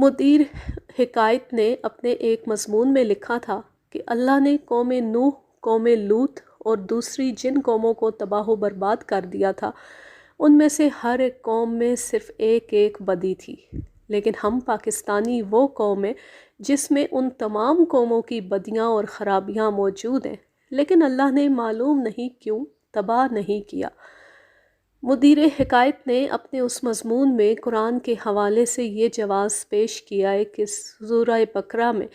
مدیر حکایت نے اپنے ایک مضمون میں لکھا تھا کہ اللہ نے قوم نوح، قوم لوط اور دوسری جن قوموں کو تباہ و برباد کر دیا تھا، ان میں سے ہر ایک قوم میں صرف ایک ایک بدی تھی، لیکن ہم پاکستانی وہ قوم ہیں جس میں ان تمام قوموں کی بدیاں اور خرابیاں موجود ہیں، لیکن اللہ نے معلوم نہیں کیوں تباہ نہیں کیا۔ مدیر حکایت نے اپنے اس مضمون میں قرآن کے حوالے سے یہ جواز پیش کیا ہے کہ سورہ بقرہ میں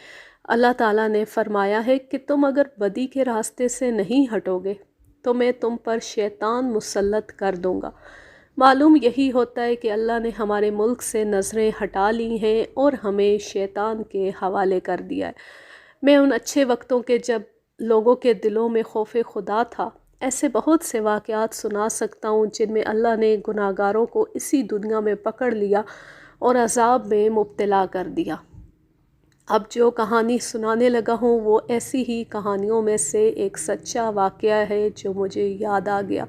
اللہ تعالیٰ نے فرمایا ہے کہ تم اگر بدی کے راستے سے نہیں ہٹو گے تو میں تم پر شیطان مسلط کر دوں گا۔ معلوم یہی ہوتا ہے کہ اللہ نے ہمارے ملک سے نظریں ہٹا لی ہیں اور ہمیں شیطان کے حوالے کر دیا ہے۔ میں ان اچھے وقتوں کے جب لوگوں کے دلوں میں خوف خدا تھا ایسے بہت سے واقعات سنا سکتا ہوں جن میں اللہ نے گناہگاروں کو اسی دنیا میں پکڑ لیا اور عذاب میں مبتلا کر دیا۔ اب جو کہانی سنانے لگا ہوں وہ ایسی ہی کہانیوں میں سے ایک سچا واقعہ ہے جو مجھے یاد آ گیا۔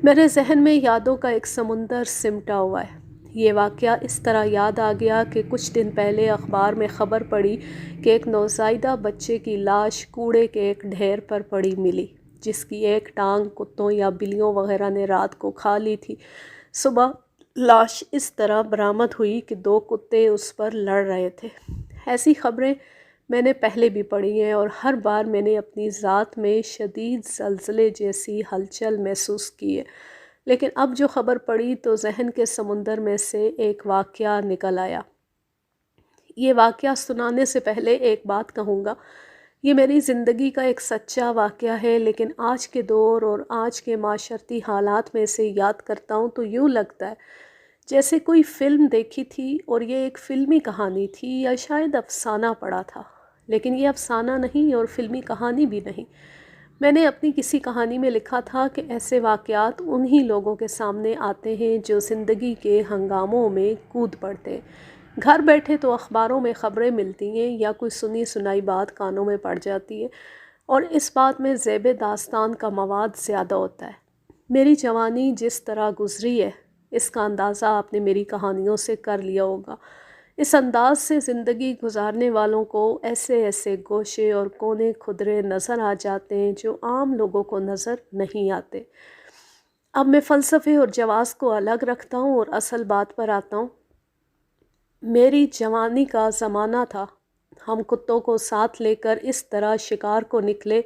میرے ذہن میں یادوں کا ایک سمندر سمٹا ہوا ہے۔ یہ واقعہ اس طرح یاد آ گیا کہ کچھ دن پہلے اخبار میں خبر پڑی کہ ایک نوزائیدہ بچے کی لاش کوڑے کے ایک ڈھیر پر پڑی ملی، جس کی ایک ٹانگ کتوں یا بلیوں وغیرہ نے رات کو کھا لی تھی۔ صبح لاش اس طرح برآمد ہوئی کہ 2 کتے اس پر لڑ رہے تھے۔ ایسی خبریں میں نے پہلے بھی پڑھی ہیں اور ہر بار میں نے اپنی ذات میں شدید زلزلے جیسی ہلچل محسوس کی ہے، لیکن اب جو خبر پڑی تو ذہن کے سمندر میں سے ایک واقعہ نکل آیا۔ یہ واقعہ سنانے سے پہلے ایک بات کہوں گا، یہ میری زندگی کا ایک سچا واقعہ ہے، لیکن آج کے دور اور آج کے معاشرتی حالات میں اسے یاد کرتا ہوں تو یوں لگتا ہے جیسے کوئی فلم دیکھی تھی اور یہ ایک فلمی کہانی تھی یا شاید افسانہ پڑھا تھا، لیکن یہ افسانہ نہیں اور فلمی کہانی بھی نہیں۔ میں نے اپنی کسی کہانی میں لکھا تھا کہ ایسے واقعات انہی لوگوں کے سامنے آتے ہیں جو زندگی کے ہنگاموں میں کود پڑتے ہیں۔ گھر بیٹھے تو اخباروں میں خبریں ملتی ہیں یا کوئی سنی سنائی بات کانوں میں پڑ جاتی ہے اور اس بات میں ذیب داستان کا مواد زیادہ ہوتا ہے۔ میری جوانی جس طرح گزری ہے اس کا اندازہ آپ نے میری کہانیوں سے کر لیا ہوگا۔ اس انداز سے زندگی گزارنے والوں کو ایسے ایسے گوشے اور کونے کھدرے نظر آ جاتے ہیں جو عام لوگوں کو نظر نہیں آتے۔ اب میں فلسفے اور جواز کو الگ رکھتا ہوں اور اصل بات پر آتا ہوں۔ میری جوانی کا زمانہ تھا، ہم کتوں کو ساتھ لے کر اس طرح شکار کو نکلے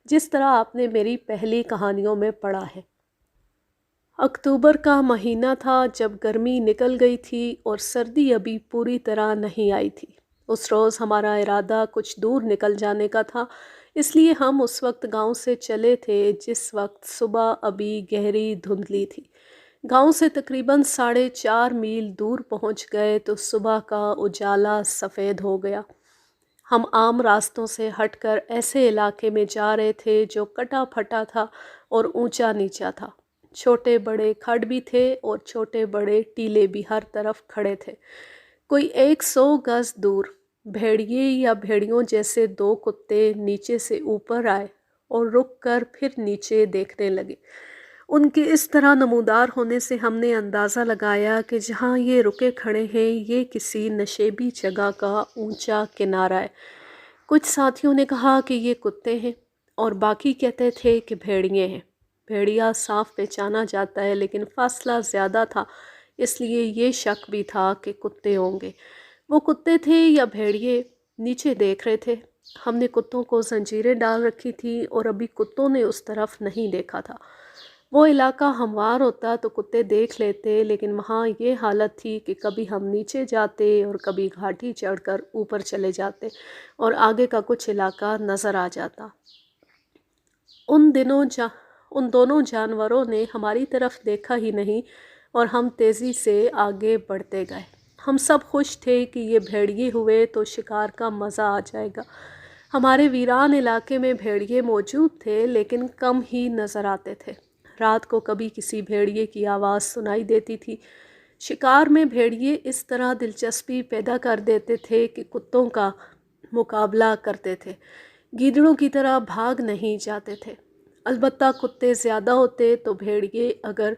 جس طرح آپ نے میری پہلی کہانیوں میں پڑھا ہے۔ اکتوبر کا مہینہ تھا جب گرمی نکل گئی تھی اور سردی ابھی پوری طرح نہیں آئی تھی۔ اس روز ہمارا ارادہ کچھ دور نکل جانے کا تھا، اس لیے ہم اس وقت گاؤں سے چلے تھے جس وقت صبح ابھی گہری دھندلی تھی۔ گاؤں سے تقریباً 4.5 میل دور پہنچ گئے تو صبح کا اجالا سفید ہو گیا۔ ہم عام راستوں سے ہٹ کر ایسے علاقے میں جا رہے تھے جو کٹا پھٹا تھا اور اونچا نیچا تھا۔ چھوٹے بڑے کھڈ بھی تھے اور چھوٹے بڑے ٹیلے بھی ہر طرف کھڑے تھے۔ کوئی 100 گز دور بھیڑیے یا بھیڑیوں جیسے 2 کتے نیچے سے اوپر آئے اور رک کر پھر نیچے دیکھنے لگے۔ ان کے اس طرح نمودار ہونے سے ہم نے اندازہ لگایا کہ جہاں یہ رکے کھڑے ہیں یہ کسی نشیبی جگہ کا اونچا کنارہ ہے۔ کچھ ساتھیوں نے کہا کہ یہ کتے ہیں اور باقی کہتے تھے کہ بھیڑیے ہیں۔ بھیڑیا صاف پہچانا جاتا ہے لیکن فاصلہ زیادہ تھا، اس لیے یہ شک بھی تھا کہ کتے ہوں گے۔ وہ کتے تھے یا بھیڑیے نیچے دیکھ رہے تھے۔ ہم نے کتوں کو زنجیریں ڈال رکھی تھی اور ابھی کتوں نے اس طرف نہیں دیکھا تھا۔ وہ علاقہ ہموار ہوتا تو کتے دیکھ لیتے، لیکن وہاں یہ حالت تھی کہ کبھی ہم نیچے جاتے اور کبھی گھاٹی چڑھ کر اوپر چلے جاتے اور آگے کا کچھ علاقہ نظر آ جاتا۔ ان دونوں جانوروں نے ہماری طرف دیکھا ہی نہیں اور ہم تیزی سے آگے بڑھتے گئے۔ ہم سب خوش تھے کہ یہ بھیڑیے ہوئے تو شکار کا مزہ آ جائے گا۔ ہمارے ویران علاقے میں بھیڑیے موجود تھے لیکن کم ہی نظر آتے تھے۔ رات کو کبھی کسی بھیڑیے کی آواز سنائی دیتی تھی۔ شکار میں بھیڑیے اس طرح دلچسپی پیدا کر دیتے تھے کہ کتوں کا مقابلہ کرتے تھے، گیدڑوں کی طرح بھاگ نہیں جاتے تھے۔ البتہ کتے زیادہ ہوتے تو بھیڑیے اگر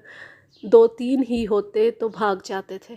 2-3 ہی ہوتے تو بھاگ جاتے تھے۔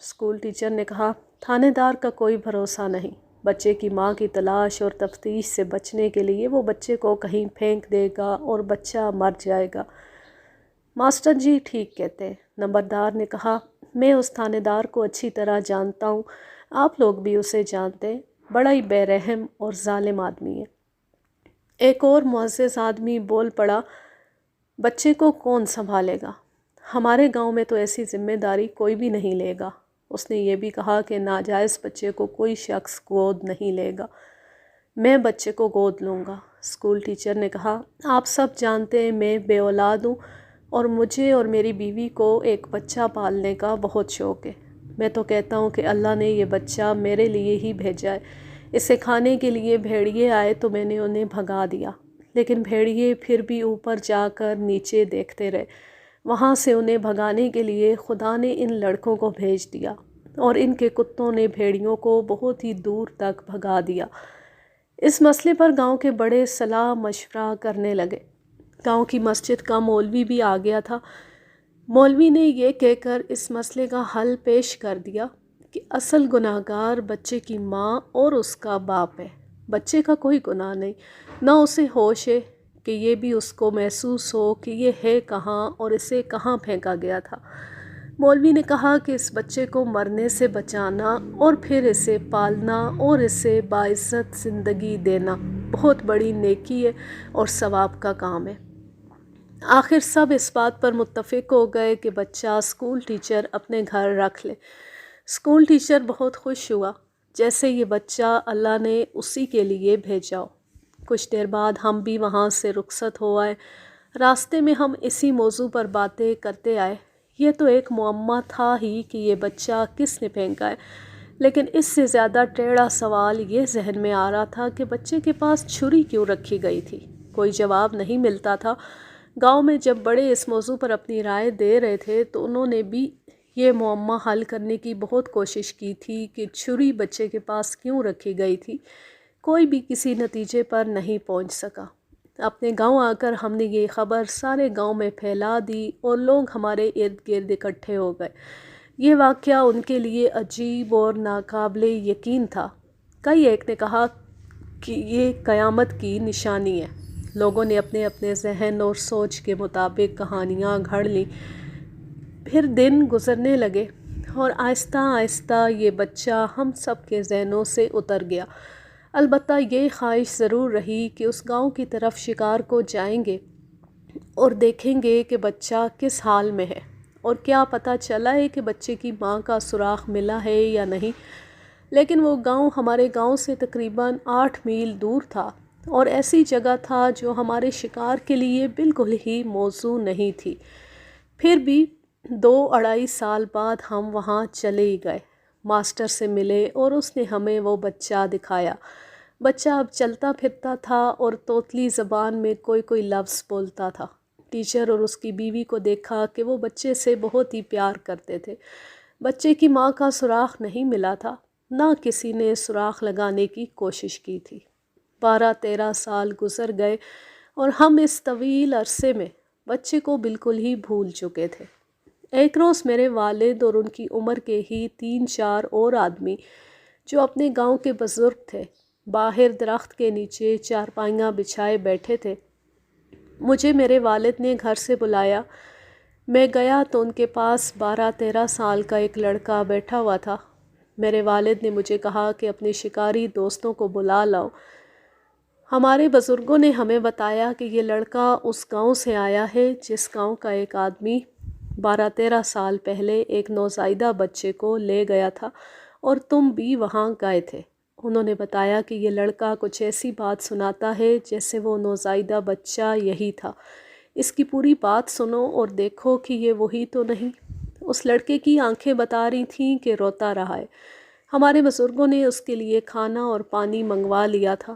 اسکول ٹیچر نے کہا، تھانے دار کا کوئی بھروسہ نہیں، بچے کی ماں کی تلاش اور تفتیش سے بچنے کے لیے وہ بچے کو کہیں پھینک دے گا اور بچہ مر جائے گا۔ ماسٹر جی ٹھیک کہتے ہیں، نمبردار نے کہا، میں اس تھانے دار کو اچھی طرح جانتا ہوں، آپ لوگ بھی اسے جانتے ہیں، بڑا ہی بے رحم اور ظالم آدمی ہے۔ ایک اور معزز آدمی بول پڑا، بچے کو کون سنبھالے گا؟ ہمارے گاؤں میں تو ایسی ذمہ داری کوئی بھی نہیں لے گا۔ اس نے یہ بھی کہا کہ ناجائز بچے کو کوئی شخص گود نہیں لے گا۔ میں بچے کو گود لوں گا۔ اسکول ٹیچر نے کہا، آپ سب جانتے ہیں میں بے اولاد ہوں اور مجھے اور میری بیوی کو ایک بچہ پالنے کا بہت شوق ہے۔ میں تو کہتا ہوں کہ اللہ نے یہ بچہ میرے لیے ہی بھیجا ہے۔ اسے کھانے کے لیے بھیڑیے آئے تو میں نے انہیں بھگا دیا، لیکن بھیڑیے پھر بھی اوپر جا کر نیچے دیکھتے رہے۔ وہاں سے انہیں بھگانے کے لیے خدا نے ان لڑکوں کو بھیج دیا اور ان کے کتوں نے بھیڑیوں کو بہت ہی دور تک بھگا دیا۔ اس مسئلے پر گاؤں کے بڑے صلاح مشورہ کرنے لگے۔ گاؤں کی مسجد کا مولوی بھی آ گیا تھا۔ مولوی نے یہ کہہ کر اس مسئلے کا حل پیش کر دیا کہ اصل گناہ گار بچے کی ماں اور اس کا باپ ہے، بچے کا کوئی گناہ نہیں، نہ اسے ہوش ہے کہ یہ بھی اس کو محسوس ہو کہ یہ ہے کہاں اور اسے کہاں پھینکا گیا تھا۔ مولوی نے کہا کہ اس بچے کو مرنے سے بچانا اور پھر اسے پالنا اور اسے باعزت زندگی دینا بہت بڑی نیکی ہے اور ثواب کا کام ہے۔ آخر سب اس بات پر متفق ہو گئے کہ بچہ اسکول ٹیچر اپنے گھر رکھ لے۔ اسکول ٹیچر بہت خوش ہوا، جیسے یہ بچہ اللہ نے اسی کے لیے بھیجا ہو۔ کچھ دیر بعد ہم بھی وہاں سے رخصت ہو آئے۔ راستے میں ہم اسی موضوع پر باتیں کرتے آئے۔ یہ تو ایک معمہ تھا ہی کہ یہ بچہ کس نے پھینکا ہے، لیکن اس سے زیادہ ٹیڑھا سوال یہ ذہن میں آ رہا تھا کہ بچے کے پاس چھری کیوں رکھی گئی تھی۔ کوئی جواب نہیں ملتا تھا۔ گاؤں میں جب بڑے اس موضوع پر اپنی رائے دے رہے تھے تو انہوں نے بھی یہ معمہ حل کرنے کی بہت کوشش کی تھی کہ چھری بچے کے پاس کیوں رکھی گئی تھی۔ کوئی بھی کسی نتیجے پر نہیں پہنچ سکا۔ اپنے گاؤں آ کر ہم نے یہ خبر سارے گاؤں میں پھیلا دی اور لوگ ہمارے ارد گرد اکٹھے ہو گئے۔ یہ واقعہ ان کے لیے عجیب اور ناقابل یقین تھا۔ کئی ایک نے کہا کہ یہ قیامت کی نشانی ہے۔ لوگوں نے اپنے اپنے ذہن اور سوچ کے مطابق کہانیاں گھڑ لیں۔ پھر دن گزرنے لگے اور آہستہ آہستہ یہ بچہ ہم سب کے ذہنوں سے اتر گیا۔ البتہ یہ خواہش ضرور رہی کہ اس گاؤں کی طرف شکار کو جائیں گے اور دیکھیں گے کہ بچہ کس حال میں ہے اور کیا پتہ چلا ہے کہ بچے کی ماں کا سراغ ملا ہے یا نہیں۔ لیکن وہ گاؤں ہمارے گاؤں سے تقریباً 8 میل دور تھا اور ایسی جگہ تھا جو ہمارے شکار کے لیے بالکل ہی موزوں نہیں تھی۔ پھر بھی 2-2.5 سال بعد ہم وہاں چلے ہی گئے۔ ماسٹر سے ملے اور اس نے ہمیں وہ بچہ دکھایا۔ بچہ اب چلتا پھرتا تھا اور توتلی زبان میں کوئی لفظ بولتا تھا۔ ٹیچر اور اس کی بیوی کو دیکھا کہ وہ بچے سے بہت ہی پیار کرتے تھے۔ بچے کی ماں کا سراغ نہیں ملا تھا، نہ کسی نے سراغ لگانے کی کوشش کی تھی۔ 12-13 سال گزر گئے اور ہم اس طویل عرصے میں بچے کو بالکل ہی بھول چکے تھے۔ ایک روز میرے والد اور ان کی عمر کے ہی 3-4 اور آدمی جو اپنے گاؤں کے بزرگ تھے، باہر درخت کے نیچے چارپائیاں بچھائے بیٹھے تھے۔ مجھے میرے والد نے گھر سے بلایا۔ میں گیا تو ان کے پاس 12-13 سال کا ایک لڑکا بیٹھا ہوا تھا۔ میرے والد نے مجھے کہا کہ اپنے شکاری دوستوں کو بلا لاؤ۔ ہمارے بزرگوں نے ہمیں بتایا کہ یہ لڑکا اس گاؤں سے آیا ہے جس گاؤں کا ایک آدمی 12-13 سال پہلے ایک نوزائیدہ بچے کو لے گیا تھا اور تم بھی وہاں گئے تھے۔ انہوں نے بتایا کہ یہ لڑکا کچھ ایسی بات سناتا ہے جیسے وہ نوزائیدہ بچہ یہی تھا۔ اس کی پوری بات سنو اور دیکھو کہ یہ وہی تو نہیں۔ اس لڑکے کی آنکھیں بتا رہی تھیں کہ روتا رہا ہے۔ ہمارے بزرگوں نے اس کے لیے کھانا اور پانی منگوا لیا تھا۔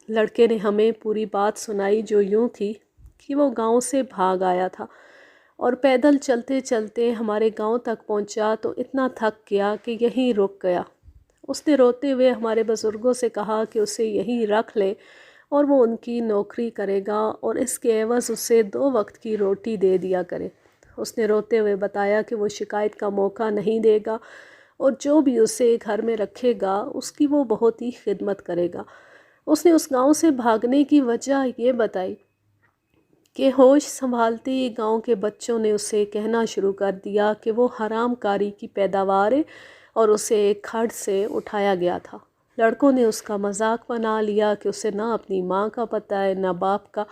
لڑکے نے ہمیں پوری بات سنائی جو یوں تھی کہ وہ گاؤں سے بھاگ آیا تھا اور پیدل چلتے چلتے ہمارے گاؤں تک پہنچا تو اتنا تھک گیا کہ یہیں رک گیا۔ اس نے روتے ہوئے ہمارے بزرگوں سے کہا کہ اسے یہیں رکھ لیں اور وہ ان کی نوکری کرے گا اور اس کے عوض اسے 2 وقت کی روٹی دے دیا کرے۔ اس نے روتے ہوئے بتایا کہ وہ شکایت کا موقع نہیں دے گا اور جو بھی اسے گھر میں رکھے گا اس کی وہ بہت ہی خدمت کرے گا۔ اس نے اس گاؤں سے بھاگنے کی وجہ یہ بتائی کہ ہوش سنبھالتے ہی گاؤں کے بچوں نے اسے کہنا شروع کر دیا کہ وہ حرام کاری کی پیداوار ہے اور اسے ایک کھڈ سے اٹھایا گیا تھا۔ لڑکوں نے اس کا مذاق بنا لیا کہ اسے نہ اپنی ماں کا پتہ ہے نہ باپ کا،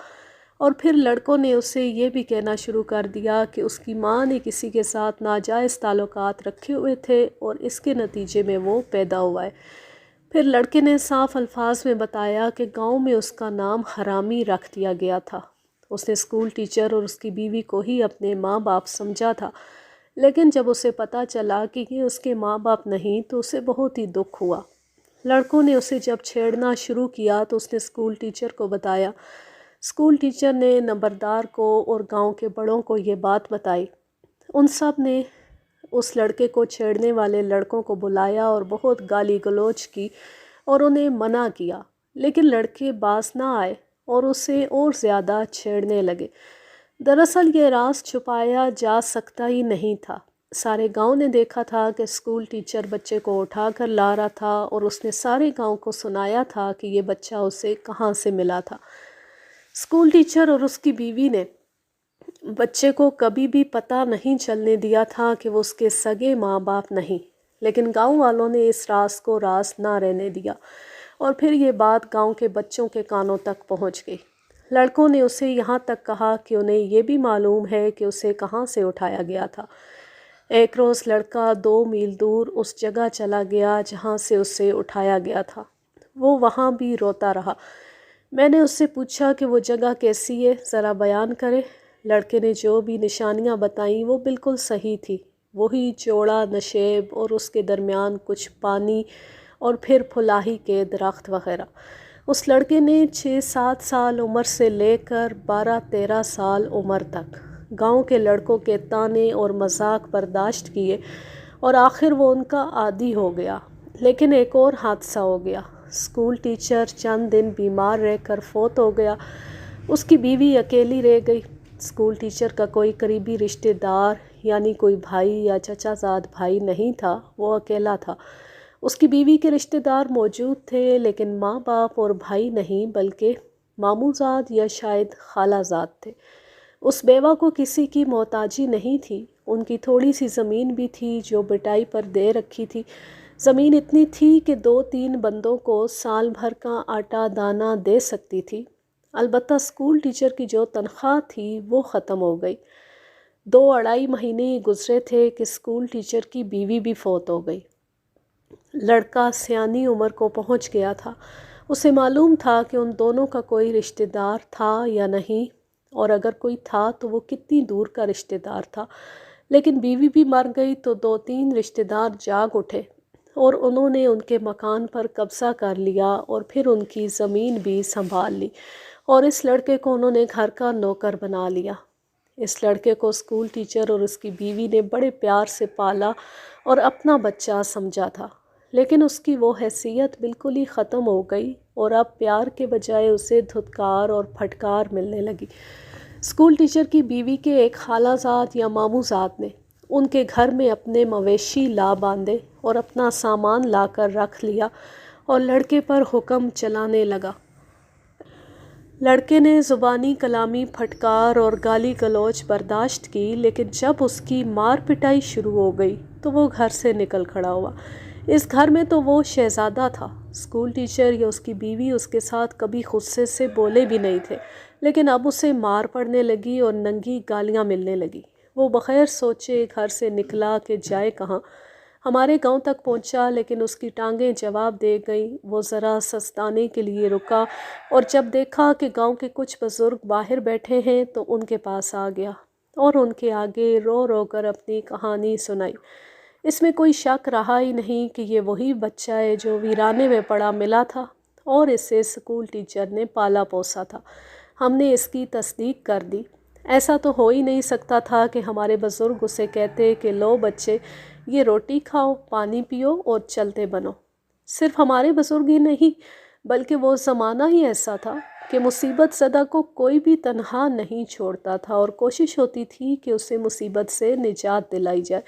اور پھر لڑکوں نے اسے یہ بھی کہنا شروع کر دیا کہ اس کی ماں نے کسی کے ساتھ ناجائز تعلقات رکھے ہوئے تھے اور اس کے نتیجے میں وہ پیدا ہوا ہے۔ پھر لڑکے نے صاف الفاظ میں بتایا کہ گاؤں میں اس کا نام حرامی رکھ دیا گیا تھا۔ اس نے اسکول ٹیچر اور اس کی بیوی کو ہی اپنے ماں باپ سمجھا تھا، لیکن جب اسے پتہ چلا کہ یہ اس کے ماں باپ نہیں تو اسے بہت ہی دکھ ہوا۔ لڑکوں نے اسے جب چھیڑنا شروع کیا تو اس نے اسکول ٹیچر کو بتایا۔ اسکول ٹیچر نے نمبردار کو اور گاؤں کے بڑوں کو یہ بات بتائی۔ ان سب نے اس لڑکے کو چھیڑنے والے لڑکوں کو بلایا اور بہت گالی گلوچ کی اور انہیں منع کیا، لیکن لڑکے باز نہ آئے اور اسے اور زیادہ چھیڑنے لگے۔ دراصل یہ راز چھپایا جا سکتا ہی نہیں تھا۔ سارے گاؤں نے دیکھا تھا کہ اسکول ٹیچر بچے کو اٹھا کر لا رہا تھا اور اس نے سارے گاؤں کو سنایا تھا کہ یہ بچہ اسے کہاں سے ملا تھا۔ اسکول ٹیچر اور اس کی بیوی نے بچے کو کبھی بھی پتہ نہیں چلنے دیا تھا کہ وہ اس کے سگے ماں باپ نہیں، لیکن گاؤں والوں نے اس راز کو راز نہ رہنے دیا اور پھر یہ بات گاؤں کے بچوں کے کانوں تک پہنچ گئی۔ لڑکوں نے اسے یہاں تک کہا کہ انہیں یہ بھی معلوم ہے کہ اسے کہاں سے اٹھایا گیا تھا۔ ایک روز لڑکا 2 میل دور اس جگہ چلا گیا جہاں سے اسے اٹھایا گیا تھا۔ وہ وہاں بھی روتا رہا۔ میں نے اس سے پوچھا کہ وہ جگہ کیسی ہے، ذرا بیان کرے۔ لڑکے نے جو بھی نشانیاں بتائیں وہ بالکل صحیح تھی، وہی چوڑا نشیب اور اس کے درمیان کچھ پانی اور پھر پھلاہی کے درخت وغیرہ۔ اس لڑکے نے 6-7 سال عمر سے لے کر 12-13 سال عمر تک گاؤں کے لڑکوں کے طعنے اور مذاق برداشت کیے اور آخر وہ ان کا عادی ہو گیا۔ لیکن ایک اور حادثہ ہو گیا۔ اسکول ٹیچر چند دن بیمار رہ کر فوت ہو گیا۔ اس کی بیوی اکیلی رہ گئی۔ اسکول ٹیچر کا کوئی قریبی رشتہ دار یعنی کوئی بھائی یا چچا زاد بھائی نہیں تھا، وہ اکیلا تھا۔ اس کی بیوی کے رشتہ دار موجود تھے لیکن ماں باپ اور بھائی نہیں بلکہ ماموں زاد یا شاید خالہ زاد تھے۔ اس بیوہ کو کسی کی محتاجی نہیں تھی۔ ان کی تھوڑی سی زمین بھی تھی جو بٹائی پر دے رکھی تھی۔ زمین اتنی تھی کہ 2-3 بندوں کو سال بھر کا آٹا دانہ دے سکتی تھی۔ البتہ اسکول ٹیچر کی جو تنخواہ تھی وہ ختم ہو گئی۔ 2-2.5 مہینے ہی گزرے تھے کہ اسکول ٹیچر کی بیوی بھی فوت ہو گئی۔ لڑکا سیانی عمر کو پہنچ گیا تھا۔ اسے معلوم تھا کہ ان دونوں کا کوئی رشتہ دار تھا یا نہیں، اور اگر کوئی تھا تو وہ کتنی دور کا رشتہ دار تھا۔ لیکن بیوی بھی مر گئی تو 2-3 رشتہ دار جاگ اٹھے اور انہوں نے ان کے مکان پر قبضہ کر لیا اور پھر ان کی زمین بھی سنبھال لی اور اس لڑکے کو انہوں نے گھر کا نوکر بنا لیا۔ اس لڑکے کو اسکول ٹیچر اور اس کی بیوی نے بڑے پیار سے پالا اور اپنا بچہ سمجھا تھا، لیکن اس کی وہ حیثیت بالکل ہی ختم ہو گئی اور اب پیار کے بجائے اسے دھتکار اور پھٹکار ملنے لگی۔ اسکول ٹیچر کی بیوی کے ایک خالہ زاد یا ماموں زاد نے ان کے گھر میں اپنے مویشی لا باندھے اور اپنا سامان لا کر رکھ لیا اور لڑکے پر حکم چلانے لگا۔ لڑکے نے زبانی کلامی پھٹکار اور گالی گلوچ برداشت کی، لیکن جب اس کی مار پٹائی شروع ہو گئی تو وہ گھر سے نکل کھڑا ہوا۔ اس گھر میں تو وہ شہزادہ تھا۔ اسکول ٹیچر یا اس کی بیوی اس کے ساتھ کبھی غصے سے بولے بھی نہیں تھے، لیکن اب اسے مار پڑنے لگی اور ننگی گالیاں ملنے لگی۔ وہ بغیر سوچے گھر سے نکلا کہ جائے کہاں۔ ہمارے گاؤں تک پہنچا لیکن اس کی ٹانگیں جواب دے گئیں۔ وہ ذرا سستانے کے لیے رکا اور جب دیکھا کہ گاؤں کے کچھ بزرگ باہر بیٹھے ہیں تو ان کے پاس آ گیا اور ان کے آگے رو رو کر اپنی کہانی سنائی۔ اس میں کوئی شک رہا ہی نہیں کہ یہ وہی بچہ ہے جو ویرانے میں پڑا ملا تھا اور اسے اسکول ٹیچر نے پالا پوسا تھا۔ ہم نے اس کی تصدیق کر دی۔ ایسا تو ہو ہی نہیں سکتا تھا کہ ہمارے بزرگ اسے کہتے کہ لو بچے، یہ روٹی کھاؤ، پانی پیو اور چلتے بنو۔ صرف ہمارے بزرگ ہی نہیں بلکہ وہ زمانہ ہی ایسا تھا۔ کہ مصیبت زدہ کو کوئی بھی تنہا نہیں چھوڑتا تھا اور کوشش ہوتی تھی کہ اسے مصیبت سے نجات دلائی جائے،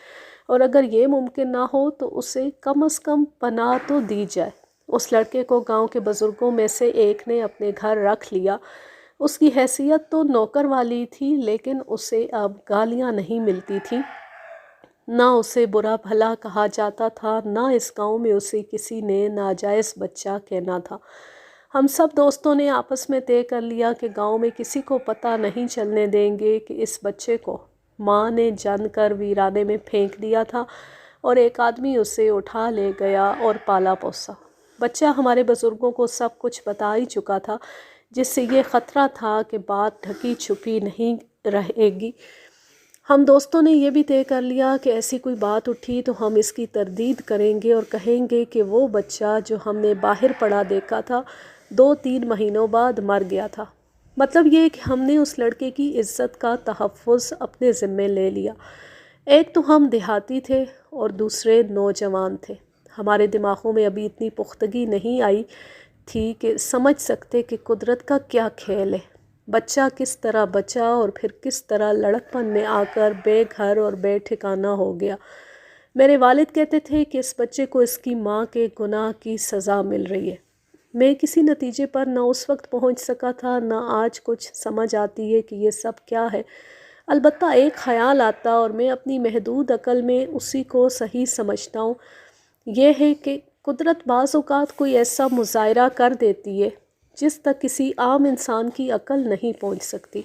اور اگر یہ ممکن نہ ہو تو اسے کم از کم پناہ تو دی جائے۔ اس لڑکے کو گاؤں کے بزرگوں میں سے ایک نے اپنے گھر رکھ لیا۔ اس کی حیثیت تو نوکر والی تھی، لیکن اسے اب گالیاں نہیں ملتی تھیں، نہ اسے برا بھلا کہا جاتا تھا، نہ اس گاؤں میں اسے کسی نے ناجائز بچہ کہنا تھا۔ ہم سب دوستوں نے آپس میں طے کر لیا کہ گاؤں میں کسی کو پتہ نہیں چلنے دیں گے کہ اس بچے کو ماں نے جن کر ویرانے میں پھینک دیا تھا اور ایک آدمی اسے اٹھا لے گیا اور پالا پوسا۔ بچہ ہمارے بزرگوں کو سب کچھ بتا ہی چکا تھا، جس سے یہ خطرہ تھا کہ بات ڈھکی چھپی نہیں رہے گی۔ ہم دوستوں نے یہ بھی طے کر لیا کہ ایسی کوئی بات اٹھی تو ہم اس کی تردید کریں گے اور کہیں گے کہ وہ بچہ جو ہم نے باہر پڑا دیکھا تھا 2-3 مہینوں بعد مر گیا تھا۔ مطلب یہ کہ ہم نے اس لڑکے کی عزت کا تحفظ اپنے ذمے لے لیا۔ ایک تو ہم دیہاتی تھے اور دوسرے نوجوان تھے۔ ہمارے دماغوں میں ابھی اتنی پختگی نہیں آئی تھی کہ سمجھ سکتے کہ قدرت کا کیا کھیل ہے۔ بچہ کس طرح بچا اور پھر کس طرح لڑکپن میں آ کر بے گھر اور بے ٹھکانہ ہو گیا۔ میرے والد کہتے تھے کہ اس بچے کو اس کی ماں کے گناہ کی سزا مل رہی ہے۔ میں کسی نتیجے پر نہ اس وقت پہنچ سکا تھا، نہ آج کچھ سمجھ آتی ہے کہ یہ سب کیا ہے۔ البتہ ایک خیال آتا اور میں اپنی محدود عقل میں اسی کو صحیح سمجھتا ہوں، یہ ہے کہ قدرت بعض اوقات کوئی ایسا مظاہرہ کر دیتی ہے جس تک کسی عام انسان کی عقل نہیں پہنچ سکتی۔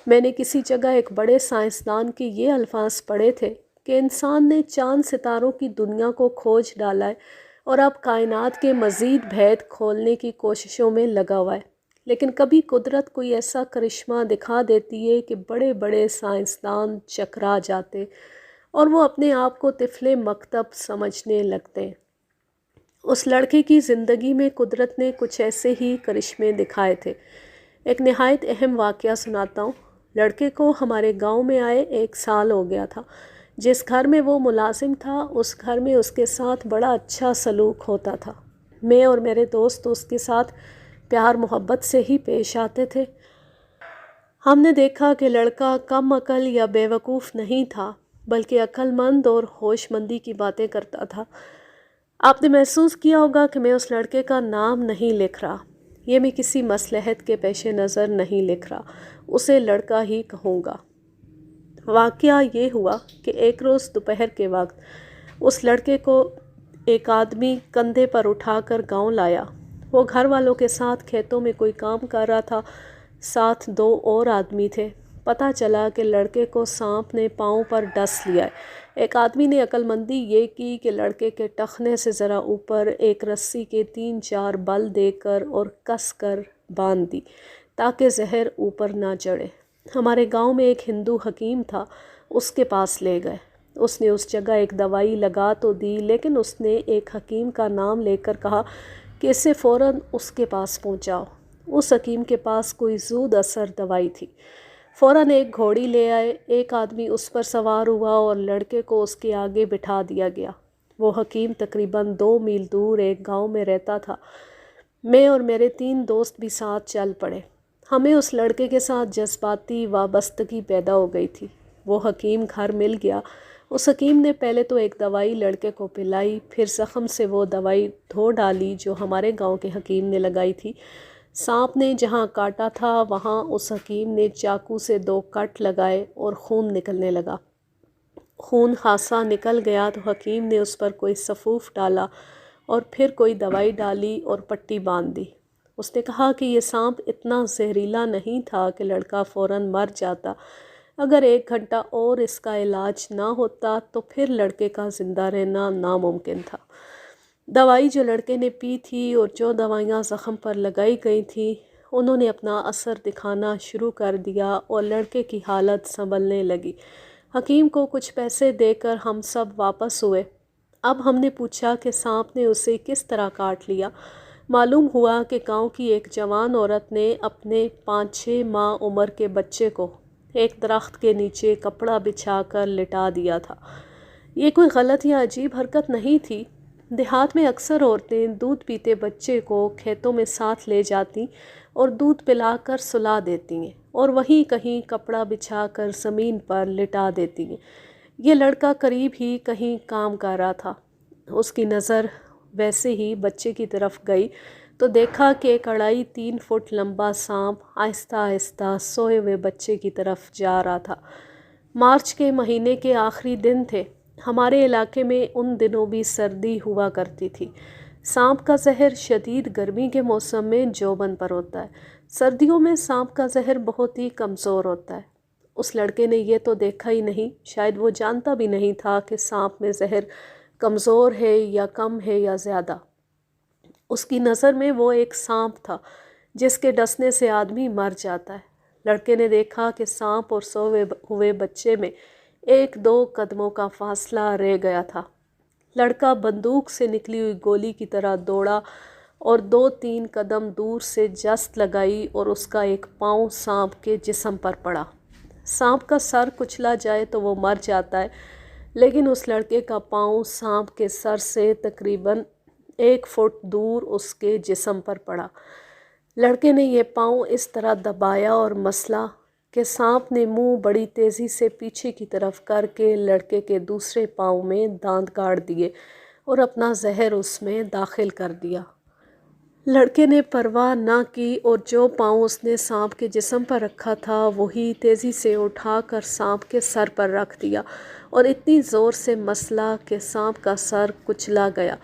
میں نے کسی جگہ ایک بڑے سائنسدان کے یہ الفاظ پڑھے تھے کہ انسان نے چاند ستاروں کی دنیا کو کھوج ڈالا ہے اور اب کائنات کے مزید بھید کھولنے کی کوششوں میں لگا ہوا ہے، لیکن کبھی قدرت کوئی ایسا کرشمہ دکھا دیتی ہے کہ بڑے بڑے سائنسدان چکرا جاتے اور وہ اپنے آپ کو طفل مکتب سمجھنے لگتے ہیں۔ اس لڑکے کی زندگی میں قدرت نے کچھ ایسے ہی کرشمے دکھائے تھے۔ ایک نہایت اہم واقعہ سناتا ہوں۔ لڑکے کو ہمارے گاؤں میں آئے 1 سال ہو گیا تھا۔ جس گھر میں وہ ملازم تھا اس گھر میں اس کے ساتھ بڑا اچھا سلوک ہوتا تھا۔ میں اور میرے دوست اس کے ساتھ پیار محبت سے ہی پیش آتے تھے۔ ہم نے دیکھا کہ لڑکا کم عقل یا بے وقوف نہیں تھا، بلکہ عقل مند اور ہوش مندی کی باتیں کرتا تھا۔ آپ نے محسوس کیا ہوگا کہ میں اس لڑکے کا نام نہیں لکھ رہا، یہ میں کسی مصلحت کے پیش نظر نہیں لکھ رہا، اسے لڑکا ہی کہوں گا۔ واقعہ یہ ہوا کہ ایک روز دوپہر کے وقت اس لڑکے کو ایک آدمی کندھے پر اٹھا کر گاؤں لایا۔ وہ گھر والوں کے ساتھ کھیتوں میں کوئی کام کر رہا تھا، ساتھ 2 اور آدمی تھے۔ پتہ چلا کہ لڑکے کو سانپ نے پاؤں پر ڈس لیا ہے۔ ایک آدمی نے عقل مندی یہ کی کہ لڑکے کے ٹخنے سے ذرا اوپر ایک رسی کے 3-4 بل دے کر اور کس کر باندھ دی تاکہ زہر اوپر نہ چڑھے۔ ہمارے گاؤں میں ایک ہندو حکیم تھا، اس کے پاس لے گئے۔ اس نے اس جگہ ایک دوائی لگا تو دی، لیکن اس نے ایک حکیم کا نام لے کر کہا کہ اسے فوراً اس کے پاس پہنچاؤ۔ اس حکیم کے پاس کوئی زود اثر دوائی تھی۔ فوراً ایک گھوڑی لے آئے، ایک آدمی اس پر سوار ہوا اور لڑکے کو اس کے آگے بٹھا دیا گیا۔ وہ حکیم تقریباً 2 میل دور ایک گاؤں میں رہتا تھا۔ میں اور میرے 3 دوست بھی ساتھ چل پڑے۔ ہمیں اس لڑکے کے ساتھ جذباتی وابستگی پیدا ہو گئی تھی۔ وہ حکیم گھر مل گیا۔ اس حکیم نے پہلے تو ایک دوائی لڑکے کو پلائی، پھر زخم سے وہ دوائی دھو ڈالی جو ہمارے گاؤں کے حکیم نے لگائی تھی۔ سانپ نے جہاں کاٹا تھا وہاں اس حکیم نے چاقو سے 2 کٹ لگائے اور خون نکلنے لگا۔ خون خاصا نکل گیا تو حکیم نے اس پر کوئی سفوف ڈالا اور پھر کوئی دوائی ڈالی اور پٹی باندھ دی۔ اس نے کہا کہ یہ سانپ اتنا زہریلا نہیں تھا کہ لڑکا فوراً مر جاتا۔ اگر 1 گھنٹہ اور اس کا علاج نہ ہوتا تو پھر لڑکے کا زندہ رہنا ناممکن تھا۔ دوائی جو لڑکے نے پی تھی اور جو دوائیاں زخم پر لگائی گئی تھیں انہوں نے اپنا اثر دکھانا شروع کر دیا اور لڑکے کی حالت سنبھلنے لگی۔ حکیم کو کچھ پیسے دے کر ہم سب واپس ہوئے۔ اب ہم نے پوچھا کہ سانپ نے اسے کس طرح کاٹ لیا۔ معلوم ہوا کہ گاؤں کی ایک جوان عورت نے اپنے 5-6 ماہ عمر کے بچے کو ایک درخت کے نیچے کپڑا بچھا کر لٹا دیا تھا۔ یہ کوئی غلط یا عجیب حرکت نہیں تھی، دیہات میں اکثر عورتیں دودھ پیتے بچے کو کھیتوں میں ساتھ لے جاتی اور دودھ پلا کر سلا دیتی ہیں اور وہیں کہیں کپڑا بچھا کر زمین پر لٹا دیتی ہیں۔ یہ لڑکا قریب ہی کہیں کام کر رہا تھا۔ اس کی نظر ویسے ہی بچے کی طرف گئی تو دیکھا کہ ایک 2.5-3 فٹ لمبا سانپ آہستہ آہستہ سوئے ہوئے بچے کی طرف جا رہا تھا۔ مارچ کے مہینے کے آخری دن تھے۔ ہمارے علاقے میں ان دنوں بھی سردی ہوا کرتی تھی۔ سانپ کا زہر شدید گرمی کے موسم میں جوبن پر ہوتا ہے۔ سردیوں میں سانپ کا زہر بہت ہی کمزور ہوتا ہے۔ اس لڑکے نے یہ تو دیکھا ہی نہیں، شاید وہ جانتا بھی نہیں تھا کہ سانپ میں زہر کمزور ہے یا کم ہے یا زیادہ۔ اس کی نظر میں وہ ایک سانپ تھا جس کے ڈسنے سے آدمی مر جاتا ہے۔ لڑکے نے دیکھا کہ سانپ اور سوئے ہوئے بچے میں 1-2 قدموں کا فاصلہ رہ گیا تھا۔ لڑکا بندوق سے نکلی ہوئی گولی کی طرح دوڑا اور 2-3 قدم دور سے جست لگائی اور اس کا ایک پاؤں سانپ کے جسم پر پڑا۔ سانپ کا سر کچلا جائے تو وہ مر جاتا ہے، لیکن اس لڑکے کا پاؤں سانپ کے سر سے تقریباً 1 فٹ دور اس کے جسم پر پڑا۔ لڑکے نے یہ پاؤں اس طرح دبایا اور مسلا کہ سانپ نے منہ بڑی تیزی سے پیچھے کی طرف کر کے لڑکے کے دوسرے پاؤں میں دانت گاڑ دیے اور اپنا زہر اس میں داخل کر دیا۔ لڑکے نے پرواہ نہ کی اور جو پاؤں اس نے سانپ کے جسم پر رکھا تھا وہی تیزی سے اٹھا کر سانپ کے سر پر رکھ دیا اور اتنی زور سے مسلا کہ سانپ کا سر کچلا گیا،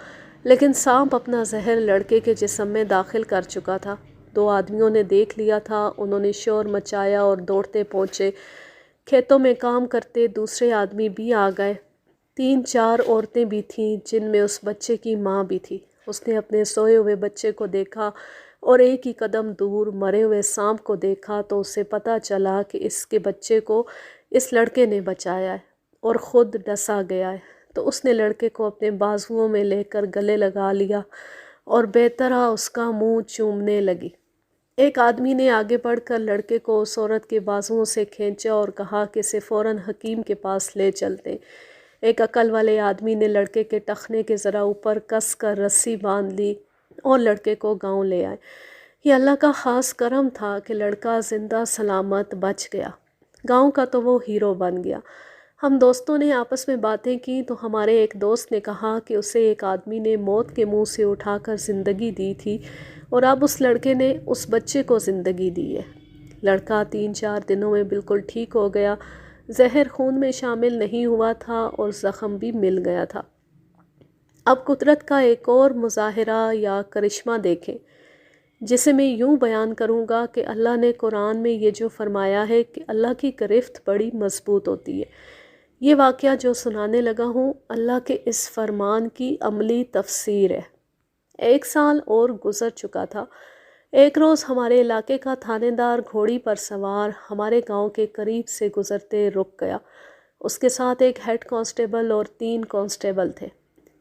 لیکن سانپ اپنا زہر لڑکے کے جسم میں داخل کر چکا تھا۔ 2 آدمیوں نے دیکھ لیا تھا، انہوں نے شور مچایا اور دوڑتے پہنچے۔ کھیتوں میں کام کرتے دوسرے آدمی بھی آ گئے۔ 3-4 عورتیں بھی تھیں جن میں اس بچے کی ماں بھی تھی۔ اس نے اپنے سوئے ہوئے بچے کو دیکھا اور ایک ہی قدم دور مرے ہوئے سانپ کو دیکھا تو اسے پتہ چلا کہ اس کے بچے کو اس لڑکے نے بچایا ہے اور خود ڈسا گیا ہے، تو اس نے لڑکے کو اپنے بازوؤں میں لے کر گلے لگا لیا اور بے طرح اس کا منہ چومنے لگی۔ ایک آدمی نے آگے بڑھ کر لڑکے کو اس عورت کے بازوؤں سے کھینچا اور کہا کہ اسے فوراً حکیم کے پاس لے چلتے۔ ایک عقل والے آدمی نے لڑکے کے ٹخنے کے ذرا اوپر کس کر رسی باندھ لی اور لڑکے کو گاؤں لے آئے۔ یہ اللہ کا خاص کرم تھا کہ لڑکا زندہ سلامت بچ گیا۔ گاؤں کا تو وہ ہیرو بن گیا۔ ہم دوستوں نے آپس میں باتیں کی تو ہمارے ایک دوست نے کہا کہ اسے ایک آدمی نے موت کے منہ سے اٹھا کر زندگی دی تھی اور اب اس لڑکے نے اس بچے کو زندگی دی ہے۔ لڑکا 3-4 دنوں میں بالکل ٹھیک ہو گیا، زہر خون میں شامل نہیں ہوا تھا اور زخم بھی مل گیا تھا۔ اب قدرت کا ایک اور مظاہرہ یا کرشمہ دیکھیں، جسے میں یوں بیان کروں گا کہ اللہ نے قرآن میں یہ جو فرمایا ہے کہ اللہ کی گرفت بڑی مضبوط ہوتی ہے۔ یہ واقعہ جو سنانے لگا ہوں اللہ کے اس فرمان کی عملی تفسیر ہے۔ 1 سال اور گزر چکا تھا۔ ایک روز ہمارے علاقے کا تھانے دار گھوڑی پر سوار ہمارے گاؤں کے قریب سے گزرتے رک گیا۔ اس کے ساتھ ایک ہیڈ کانسٹیبل اور 3 کانسٹیبل تھے۔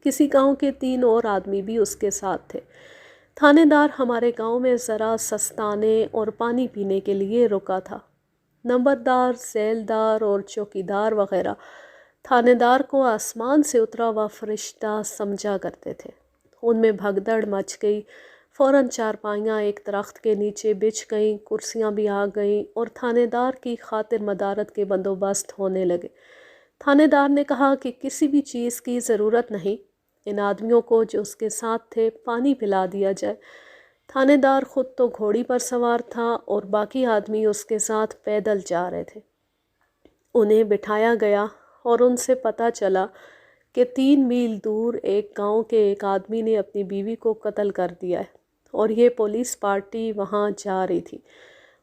کسی گاؤں کے 3 اور آدمی بھی اس کے ساتھ تھے۔ تھانے دار ہمارے گاؤں میں ذرا سستانے اور پانی پینے کے لیے رکا تھا۔ نمبردار، ذیلدار اور چوکیدار وغیرہ تھانے دار کو آسمان سے اترا ہوا فرشتہ سمجھا کرتے تھے۔ ان میں بھگدڑ مچ گئی، فوراً چارپائیاں ایک درخت کے نیچے بچھ گئیں، کرسیاں بھی آ گئیں اور تھانے دار کی خاطر مدارت کے بندوبست ہونے لگے۔ تھانے دار نے کہا کہ کسی بھی چیز کی ضرورت نہیں، ان آدمیوں کو جو اس کے ساتھ تھے پانی پلا دیا جائے۔ تھانے دار خود تو گھوڑی پر سوار تھا اور باقی آدمی اس کے ساتھ پیدل جا رہے تھے۔ انہیں بٹھایا گیا اور ان سے پتہ چلا کہ 3 میل دور ایک گاؤں کے ایک آدمی نے اپنی بیوی کو قتل کر دیا ہے اور یہ پولیس پارٹی وہاں جا رہی تھی۔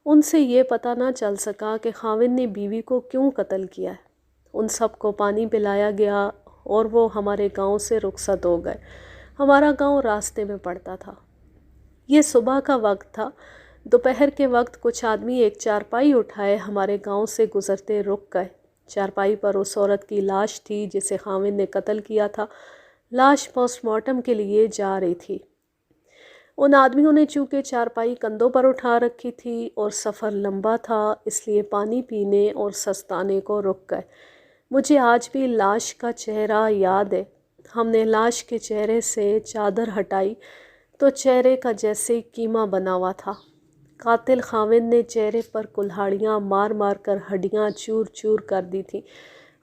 ان سے یہ پتہ نہ چل سکا کہ خاوند نے بیوی کو کیوں قتل کیا ہے۔ ان سب کو پانی پلایا گیا اور وہ ہمارے گاؤں سے رخصت ہو گئے۔ ہمارا گاؤں راستے میں پڑتا تھا۔ یہ صبح کا وقت تھا۔ دوپہر کے وقت کچھ آدمی ایک چارپائی اٹھائے ہمارے گاؤں سے گزرتے رک گئے۔ چارپائی پر اس عورت کی لاش تھی جسے خاوند نے قتل کیا تھا۔ لاش پوسٹ مارٹم کے لیے جا رہی تھی۔ ان آدمیوں نے چونکہ چارپائی کندھوں پر اٹھا رکھی تھی اور سفر لمبا تھا، اس لیے پانی پینے اور سستانے کو رک گئے۔ مجھے آج بھی لاش کا چہرہ یاد ہے۔ ہم نے لاش کے چہرے سے چادر ہٹائی تو چہرے کا جیسے کیما بنا ہوا تھا۔ قاتل خاوند نے چہرے پر کلہاڑیاں مار مار کر ہڈیاں چور چور کر دی تھیں۔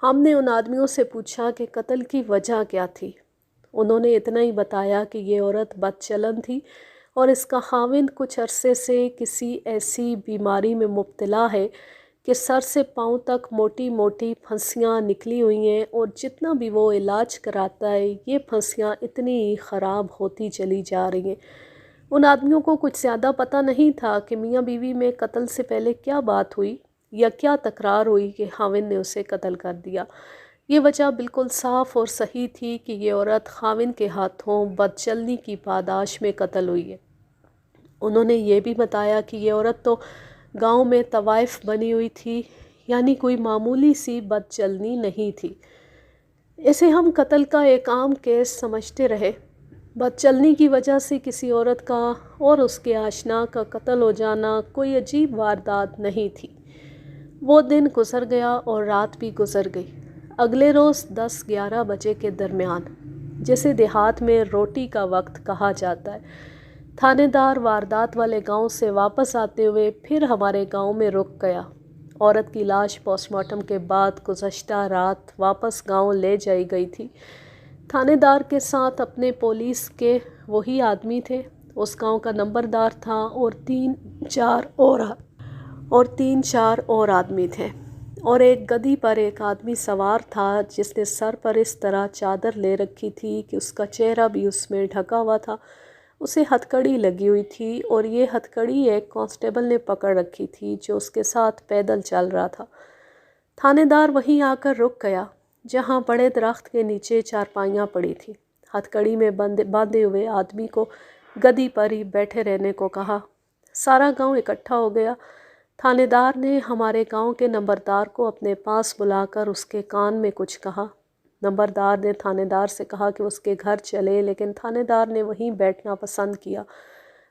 ہم نے ان آدمیوں سے پوچھا کہ قتل کی وجہ کیا تھی۔ انہوں نے اتنا ہی بتایا کہ یہ عورت بد چلن تھی اور اس کا خاوند کچھ عرصے سے کسی ایسی بیماری میں مبتلا ہے کہ سر سے پاؤں تک موٹی موٹی پھنسیاں نکلی ہوئی ہیں، اور جتنا بھی وہ علاج کراتا ہے یہ پھنسیاں اتنی ہی خراب ہوتی چلی جا رہی ہیں۔ ان آدمیوں کو کچھ زیادہ پتہ نہیں تھا کہ میاں بیوی میں قتل سے پہلے کیا بات ہوئی یا کیا تکرار ہوئی کہ خاوند نے اسے قتل کر دیا۔ یہ وجہ بالکل صاف اور صحیح تھی کہ یہ عورت خاوند کے ہاتھوں بدچلنی کی پاداش میں قتل ہوئی ہے۔ انہوں نے یہ بھی بتایا کہ یہ عورت تو گاؤں میں طوائف بنی ہوئی تھی، یعنی کوئی معمولی سی بدچلنی نہیں تھی۔ اسے ہم قتل کا ایک عام کیس سمجھتے رہے۔ بدچلنی کی وجہ سے کسی عورت کا اور اس کے آشنا کا قتل ہو جانا کوئی عجیب واردات نہیں تھی۔ وہ دن گزر گیا اور رات بھی گزر گئی۔ اگلے روز 10-11 بجے کے درمیان، جسے دیہات میں روٹی کا وقت کہا جاتا ہے، تھانے دار واردات والے گاؤں سے واپس آتے ہوئے پھر ہمارے گاؤں میں رک گیا۔ عورت کی لاش پوسٹ مارٹم کے بعد گزشتہ رات واپس گاؤں لے جائی گئی تھی۔ تھانے دار کے ساتھ اپنے پولیس کے وہی آدمی تھے، اس گاؤں کا نمبردار تھا، اور تین چار اور آدمی تھے، اور ایک گدی پر ایک آدمی سوار تھا جس نے سر پر اس طرح چادر لے رکھی تھی کہ اس کا چہرہ بھی اس میں ڈھکا ہوا تھا۔ اسے ہتھ کڑی لگی ہوئی تھی، اور یہ ہتھ کڑی ایک کانسٹیبل نے پکڑ رکھی تھی جو اس کے ساتھ پیدل چل رہا تھا۔ تھانے دار وہیں آ کر رک گیا جہاں بڑے درخت کے نیچے چارپائیاں پڑی تھیں۔ ہتھ کڑی میں باندھے ہوئے آدمی کو گدی پر ہی بیٹھے رہنے کو کہا۔ سارا گاؤں اکٹھا ہو گیا۔ تھانے دار نے ہمارے گاؤں کے نمبردار کو اپنے پاس بلا کر اس کے کان میں کچھ کہا۔ نمبردار نے تھانے دار سے کہا کہ اس کے گھر چلے، لیکن تھانے دار نے وہیں بیٹھنا پسند کیا۔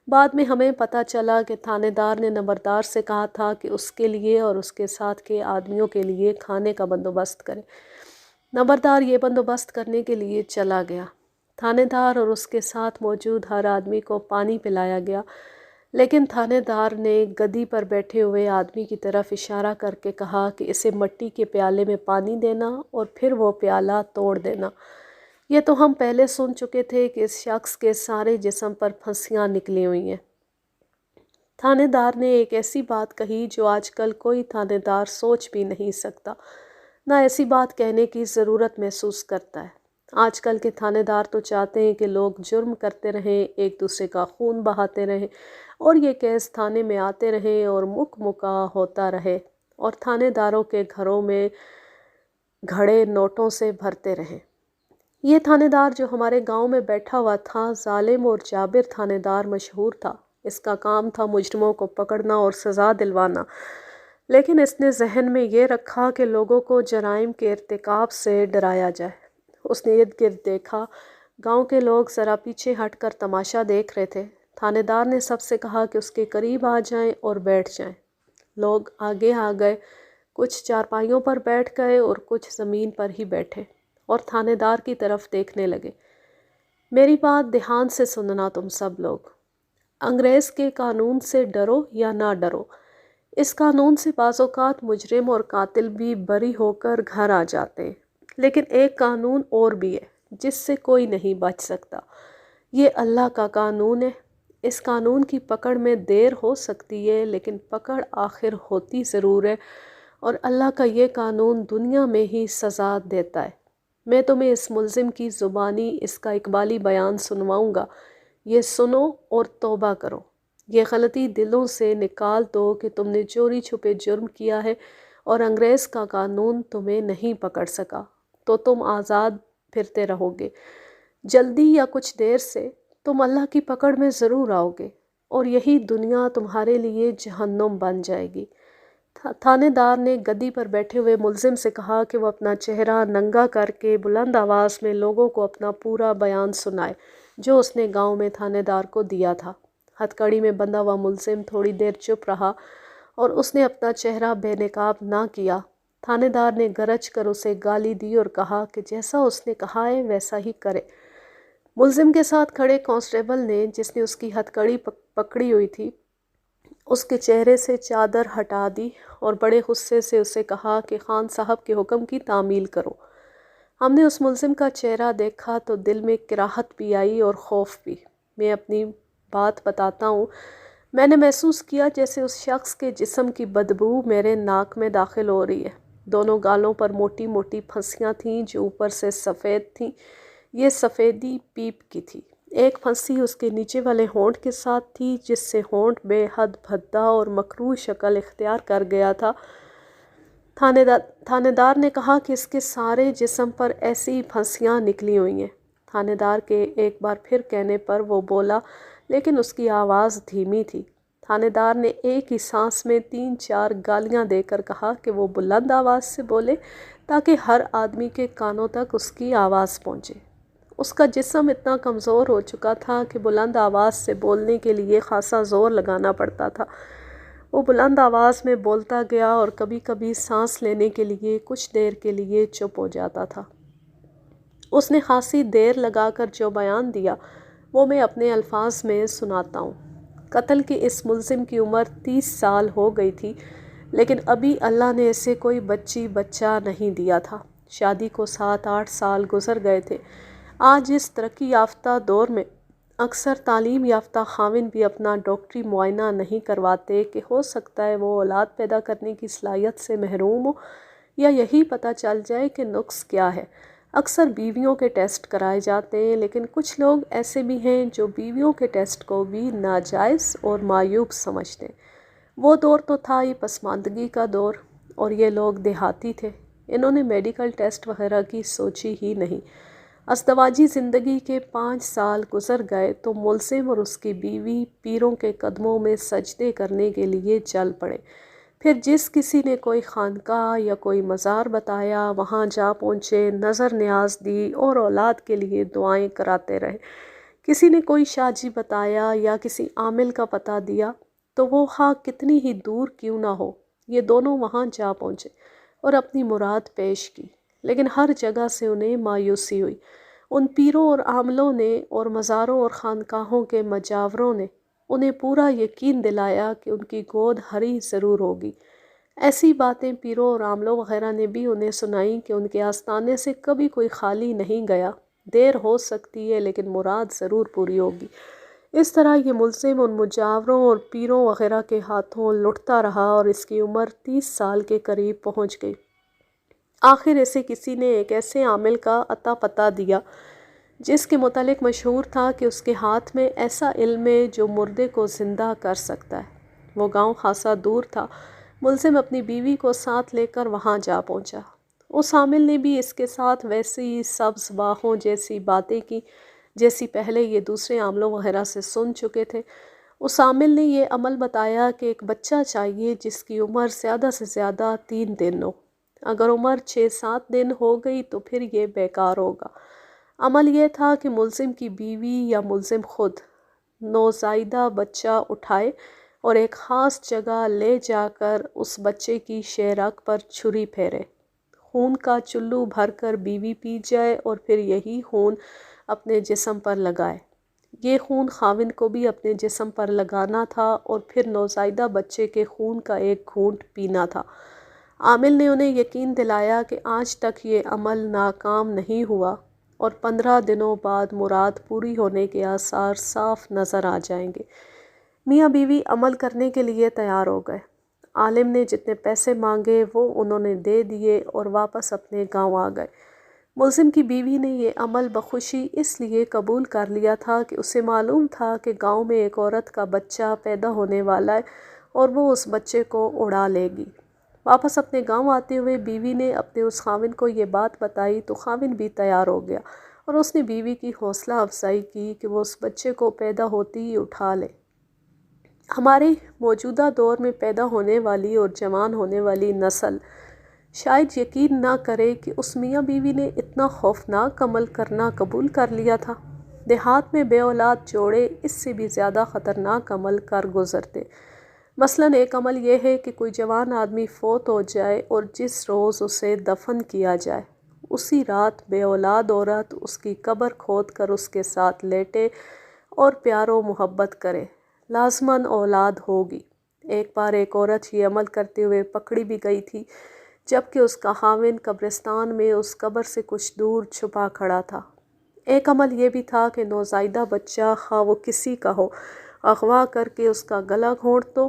بعد میں ہمیں پتہ چلا کہ تھانے دار نے نمبردار سے کہا تھا کہ اس کے لیے اور اس کے ساتھ کے آدمیوں کے لیے کھانے کا بندوبست کرے۔ نمبردار یہ بندوبست کرنے کے لیے چلا گیا۔ تھانے دار اور اس کے ساتھ موجود ہر آدمی کو پانی پلایا گیا، لیکن تھانے دار نے گدی پر بیٹھے ہوئے آدمی کی طرف اشارہ کر کے کہا کہ اسے مٹی کے پیالے میں پانی دینا اور پھر وہ پیالہ توڑ دینا۔ یہ تو ہم پہلے سن چکے تھے کہ اس شخص کے سارے جسم پر پھنسیاں نکلی ہوئی ہیں۔ تھانے دار نے ایک ایسی بات کہی جو آج کل کوئی تھانے دار سوچ بھی نہیں سکتا، نہ ایسی بات کہنے کی ضرورت محسوس کرتا ہے۔ آج کل کے تھانے دار تو چاہتے ہیں کہ لوگ جرم کرتے رہیں، ایک دوسرے کا خون بہاتے رہیں، اور یہ کیس تھانے میں آتے رہیں اور مکہ ہوتا رہے، اور تھانے داروں کے گھروں میں گھڑے نوٹوں سے بھرتے رہیں۔ یہ تھانے دار جو ہمارے گاؤں میں بیٹھا ہوا تھا، ظالم اور جابر تھانے دار مشہور تھا۔ اس کا کام تھا مجرموں کو پکڑنا اور سزا دلوانا، لیکن اس نے ذہن میں یہ رکھا کہ لوگوں کو جرائم کے ارتکاب سے ڈرایا جائے۔ اس نے ارد گرد دیکھا، گاؤں کے لوگ ذرا پیچھے ہٹ کر تماشا دیکھ رہے تھے۔ تھانے دار نے سب سے کہا کہ اس کے قریب آ جائیں اور بیٹھ جائیں۔ لوگ آگے آ گئے، کچھ چارپائیوں پر بیٹھ گئے اور کچھ زمین پر ہی بیٹھے، اور تھانے دار کی طرف دیکھنے لگے۔ میری بات دھیان سے سننا تم سب لوگ۔ انگریز کے قانون سے ڈرو یا نہ ڈرو، اس قانون سے بعض اوقات مجرم اور قاتل بھی بری ہو کر گھر آ جاتے ہیں، لیکن ایک قانون اور بھی ہے جس سے کوئی نہیں بچ سکتا۔ یہ اللہ کا قانون ہے۔ اس قانون کی پکڑ میں دیر ہو سکتی ہے، لیکن پکڑ آخر ہوتی ضرور ہے، اور اللہ کا یہ قانون دنیا میں ہی سزا دیتا ہے۔ میں تمہیں اس ملزم کی زبانی اس کا اقبالی بیان سنواؤں گا، یہ سنو اور توبہ کرو۔ یہ غلطی دلوں سے نکال دو کہ تم نے چوری چھپے جرم کیا ہے اور انگریز کا قانون تمہیں نہیں پکڑ سکا، تو تم آزاد پھرتے رہو گے۔ جلدی یا کچھ دیر سے تم اللہ کی پکڑ میں ضرور آؤ گے، اور یہی دنیا تمہارے لیے جہنم بن جائے گی۔ تھانے دار نے گدی پر بیٹھے ہوئے ملزم سے کہا کہ وہ اپنا چہرہ ننگا کر کے بلند آواز میں لوگوں کو اپنا پورا بیان سنائے جو اس نے گاؤں میں تھانے دار کو دیا تھا۔ ہتھ کڑی میں بندھا ہوا ملزم تھوڑی دیر چپ رہا، اور اس نے اپنا چہرہ بے نقاب نہ کیا۔ تھانے دار نے گرج کر اسے گالی دی اور کہا کہ جیسا اس نے کہا ہے ویسا ہی کرے۔ ملزم کے ساتھ کھڑے کانسٹیبل نے، جس نے اس کی ہتھکڑی پکڑی ہوئی تھی، اس کے چہرے سے چادر ہٹا دی اور بڑے غصے سے اسے کہا کہ خان صاحب کے حکم کی تعمیل کرو۔ ہم نے اس ملزم کا چہرہ دیکھا تو دل میں کراہت بھی آئی اور خوف بھی۔ میں اپنی بات بتاتا ہوں، میں نے محسوس کیا جیسے اس شخص کے جسم کی بدبو میرے ناک میں داخل ہو رہی ہے۔ دونوں گالوں پر موٹی موٹی پھنسیاں تھیں جو اوپر سے سفید تھیں۔ یہ سفیدی پیپ کی تھی۔ ایک پھنسی اس کے نیچے والے ہونٹ کے ساتھ تھی، جس سے ہونٹ بے حد بھدا اور مکروہ شکل اختیار کر گیا تھا۔ تھانے دار نے کہا کہ اس کے سارے جسم پر ایسی پھنسیاں نکلی ہوئی ہیں۔ تھانے دار کے ایک بار پھر کہنے پر وہ بولا، لیکن اس کی آواز دھیمی تھی۔ تھانے دار نے ایک ہی سانس میں 3-4 گالیاں دے کر کہا کہ وہ بلند آواز سے بولے تاکہ ہر آدمی کے کانوں تک اس کی آواز پہنچے۔ اس کا جسم اتنا کمزور ہو چکا تھا کہ بلند آواز سے بولنے کے لیے خاصا زور لگانا پڑتا تھا۔ وہ بلند آواز میں بولتا گیا اور کبھی کبھی سانس لینے کے لیے کچھ دیر کے لیے چپ ہو جاتا تھا۔ اس نے خاصی دیر لگا کر جو بیان دیا وہ میں اپنے الفاظ میں سناتا ہوں۔ قتل کے اس ملزم کی عمر 30 سال ہو گئی تھی، لیکن ابھی اللہ نے اسے کوئی بچہ نہیں دیا تھا۔ شادی کو 7-8 سال گزر گئے تھے۔ آج اس ترقی یافتہ دور میں اکثر تعلیم یافتہ خاوند بھی اپنا ڈاکٹری معائنہ نہیں کرواتے کہ ہو سکتا ہے وہ اولاد پیدا کرنے کی صلاحیت سے محروم ہو، یا یہی پتہ چل جائے کہ نقص کیا ہے۔ اکثر بیویوں کے ٹیسٹ کرائے جاتے ہیں، لیکن کچھ لوگ ایسے بھی ہیں جو بیویوں کے ٹیسٹ کو بھی ناجائز اور معیوب سمجھتے ہیں۔ وہ دور تو تھا ہی پسماندگی کا دور، اور یہ لوگ دیہاتی تھے۔ انہوں نے میڈیکل ٹیسٹ وغیرہ کی سوچی ہی نہیں۔ ازدواجی زندگی کے 5 سال گزر گئے تو ملزم اور اس کی بیوی پیروں کے قدموں میں سجدے کرنے کے لیے چل پڑے۔ پھر جس کسی نے کوئی خانقاہ یا کوئی مزار بتایا وہاں جا پہنچے، نظر نیاز دی اور اولاد کے لیے دعائیں کراتے رہے۔ کسی نے کوئی شاجی بتایا یا کسی عامل کا پتہ دیا تو وہ خواہ کتنی ہی دور کیوں نہ ہو، یہ دونوں وہاں جا پہنچے اور اپنی مراد پیش کی، لیکن ہر جگہ سے انہیں مایوسی ہوئی۔ ان پیروں اور عاملوں نے اور مزاروں اور خانقاہوں کے مجاوروں نے انہیں پورا یقین دلایا کہ ان کی گود ہری ضرور ہوگی۔ ایسی باتیں پیروں اور عاملوں وغیرہ نے بھی انہیں سنائیں کہ ان کے آستانے سے کبھی کوئی خالی نہیں گیا، دیر ہو سکتی ہے لیکن مراد ضرور پوری ہوگی۔ اس طرح یہ ملزم ان مجاوروں اور پیروں وغیرہ کے ہاتھوں لٹتا رہا اور اس کی عمر 30 سال کے قریب پہنچ گئی۔ آخر اسے کسی نے ایک ایسے عامل کا عطا پتہ دیا جس کے متعلق مشہور تھا کہ اس کے ہاتھ میں ایسا علم ہے جو مردے کو زندہ کر سکتا ہے۔ وہ گاؤں خاصا دور تھا۔ ملزم اپنی بیوی کو ساتھ لے کر وہاں جا پہنچا۔ اس عامل نے بھی اس کے ساتھ ویسی سبز باہوں جیسی باتیں کی جیسی پہلے یہ دوسرے عاملوں وغیرہ سے سن چکے تھے۔ اس عامل نے یہ عمل بتایا کہ ایک بچہ چاہیے جس کی عمر زیادہ سے زیادہ 3 دن ہو۔ اگر عمر 6-7 دن ہو گئی تو پھر یہ بیکار ہوگا۔ عمل یہ تھا کہ ملزم کی بیوی یا ملزم خود نوزائیدہ بچہ اٹھائے اور ایک خاص جگہ لے جا کر اس بچے کی شہرک پر چھری پھیرے، خون کا چلو بھر کر بیوی پی جائے اور پھر یہی خون اپنے جسم پر لگائے۔ یہ خون خاوند کو بھی اپنے جسم پر لگانا تھا اور پھر نوزائیدہ بچے کے خون کا ایک گھونٹ پینا تھا۔ عامل نے انہیں یقین دلایا کہ آج تک یہ عمل ناکام نہیں ہوا اور 15 دنوں بعد مراد پوری ہونے کے آثار صاف نظر آ جائیں گے۔ میاں بیوی عمل کرنے کے لیے تیار ہو گئے۔ عالم نے جتنے پیسے مانگے وہ انہوں نے دے دیے اور واپس اپنے گاؤں آ گئے۔ ملزم کی بیوی نے یہ عمل بخوشی اس لیے قبول کر لیا تھا کہ اسے معلوم تھا کہ گاؤں میں ایک عورت کا بچہ پیدا ہونے والا ہے اور وہ اس بچے کو اڑا لے گی۔ واپس اپنے گاؤں آتے ہوئے بیوی نے اپنے اس خاوند کو یہ بات بتائی تو خاوند بھی تیار ہو گیا اور اس نے بیوی کی حوصلہ افزائی کی کہ وہ اس بچے کو پیدا ہوتی ہی اٹھا لے۔ ہمارے موجودہ دور میں پیدا ہونے والی اور جوان ہونے والی نسل شاید یقین نہ کرے کہ اس میاں بیوی نے اتنا خوفناک عمل کرنا قبول کر لیا تھا۔ دیہات میں بے اولاد جوڑے اس سے بھی زیادہ خطرناک عمل کر گزرتے۔ مثلاً ایک عمل یہ ہے کہ کوئی جوان آدمی فوت ہو جائے اور جس روز اسے دفن کیا جائے اسی رات بے اولاد عورت اس کی قبر کھود کر اس کے ساتھ لیٹے اور پیار و محبت کرے، لازماً اولاد ہوگی۔ ایک بار ایک عورت یہ عمل کرتے ہوئے پکڑی بھی گئی تھی، جبکہ اس کا خاوند قبرستان میں اس قبر سے کچھ دور چھپا کھڑا تھا۔ ایک عمل یہ بھی تھا کہ نوزائیدہ بچہ خواہ وہ کسی کا ہو، اغوا کر کے اس کا گلا گھونٹ دو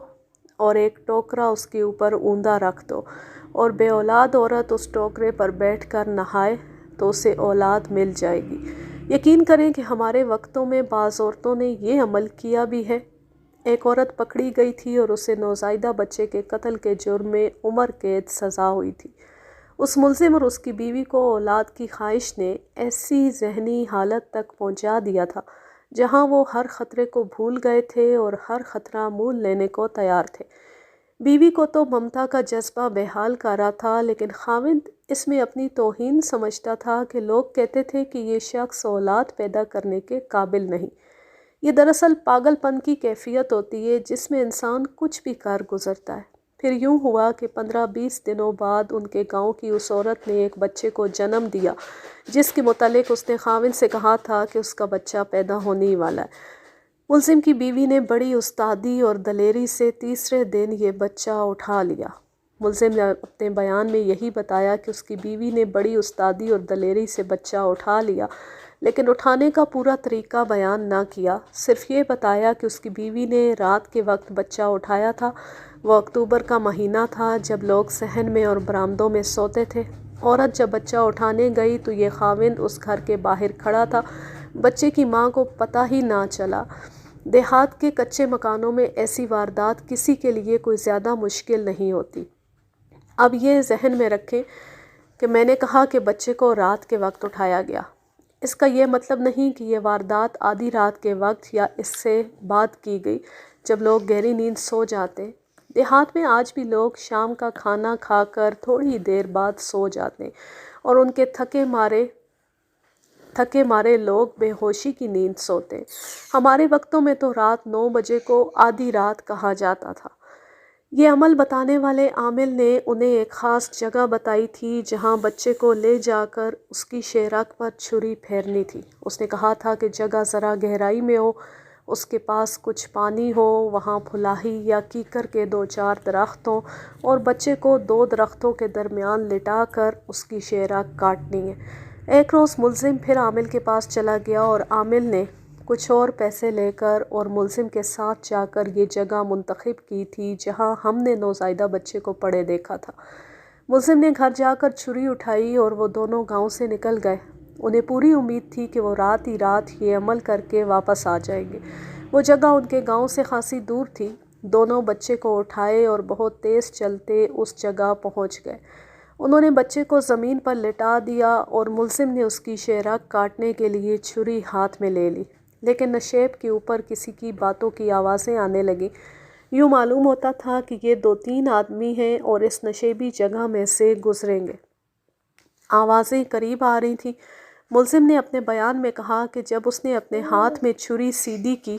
اور ایک ٹوکرا اس کے اوپر اوندا رکھ دو اور بے اولاد عورت اس ٹوکرے پر بیٹھ کر نہائے تو اسے اولاد مل جائے گی۔ یقین کریں کہ ہمارے وقتوں میں بعض عورتوں نے یہ عمل کیا بھی ہے۔ ایک عورت پکڑی گئی تھی اور اسے نوزائیدہ بچے کے قتل کے جرم میں عمر قید سزا ہوئی تھی۔ اس ملزم اور اس کی بیوی کو اولاد کی خواہش نے ایسی ذہنی حالت تک پہنچا دیا تھا جہاں وہ ہر خطرے کو بھول گئے تھے اور ہر خطرہ مول لینے کو تیار تھے۔ بیوی کو تو ممتا کا جذبہ بحال کر رہا تھا، لیکن خاوند اس میں اپنی توہین سمجھتا تھا کہ لوگ کہتے تھے کہ یہ شخص اولاد پیدا کرنے کے قابل نہیں۔ یہ دراصل پاگل پن کی کیفیت ہوتی ہے جس میں انسان کچھ بھی کر گزرتا ہے۔ پھر یوں ہوا کہ 15-20 دنوں بعد ان کے گاؤں کی اس عورت نے ایک بچے کو جنم دیا جس کے متعلق اس نے خاوند سے کہا تھا کہ اس کا بچہ پیدا ہونے ہی والا ہے۔ ملزم کی بیوی نے بڑی استادی اور دلیری سے تیسرے دن یہ بچہ اٹھا لیا۔ ملزم نے اپنے بیان میں یہی بتایا کہ اس کی بیوی نے بڑی استادی اور دلیری سے بچہ اٹھا لیا، لیکن اٹھانے کا پورا طریقہ بیان نہ کیا، صرف یہ بتایا کہ اس کی بیوی نے رات کے وقت بچہ اٹھایا تھا۔ وہ اکتوبر کا مہینہ تھا جب لوگ صحن میں اور برآمدوں میں سوتے تھے۔ عورت جب بچہ اٹھانے گئی تو یہ خاوند اس گھر کے باہر کھڑا تھا۔ بچے کی ماں کو پتہ ہی نہ چلا۔ دیہات کے کچے مکانوں میں ایسی واردات کسی کے لیے کوئی زیادہ مشکل نہیں ہوتی۔ اب یہ ذہن میں رکھیں کہ میں نے کہا کہ بچے کو رات کے وقت اٹھایا گیا۔ اس کا یہ مطلب نہیں کہ یہ واردات آدھی رات کے وقت یا اس سے بعد کی گئی جب لوگ گہری نیند سو جاتے۔ دیہات میں آج بھی لوگ شام کا کھانا کھا کر تھوڑی دیر بعد سو جاتے اور ان کے تھکے مارے لوگ بے ہوشی کی نیند سوتے۔ ہمارے وقتوں میں تو رات 9 بجے کو آدھی رات کہا جاتا تھا۔ یہ عمل بتانے والے عامل نے انہیں ایک خاص جگہ بتائی تھی جہاں بچے کو لے جا کر اس کی شیرک پر چھری پھیرنی تھی۔ اس نے کہا تھا کہ جگہ ذرا گہرائی میں ہو، اس کے پاس کچھ پانی ہو، وہاں پھلاہی یا کیکر کے 2-4 درخت ہوں اور بچے کو 2 درختوں کے درمیان لٹا کر اس کی شیرک کاٹنی ہے۔ ایک روز ملزم پھر عامل کے پاس چلا گیا اور عامل نے کچھ اور پیسے لے کر اور ملزم کے ساتھ جا کر یہ جگہ منتخب کی تھی جہاں ہم نے نوزائیدہ بچے کو پڑے دیکھا تھا۔ ملزم نے گھر جا کر چھری اٹھائی اور وہ دونوں گاؤں سے نکل گئے۔ انہیں پوری امید تھی کہ وہ رات ہی رات یہ عمل کر کے واپس آ جائیں گے۔ وہ جگہ ان کے گاؤں سے خاصی دور تھی۔ دونوں بچے کو اٹھائے اور بہت تیز چلتے اس جگہ پہنچ گئے۔ انہوں نے بچے کو زمین پر لٹا دیا اور ملزم نے اس کی شیرک کاٹنے کے لیے چھری ہاتھ میں لے لی، لیکن نشیب کے اوپر کسی کی باتوں کی آوازیں آنے لگیں۔ یوں معلوم ہوتا تھا کہ یہ 2-3 آدمی ہیں اور اس نشیبی جگہ میں سے گزریں گے۔ آوازیں قریب آ رہی تھیں۔ ملزم نے اپنے بیان میں کہا کہ جب اس نے اپنے ہاتھ میں چھری سیدھی کی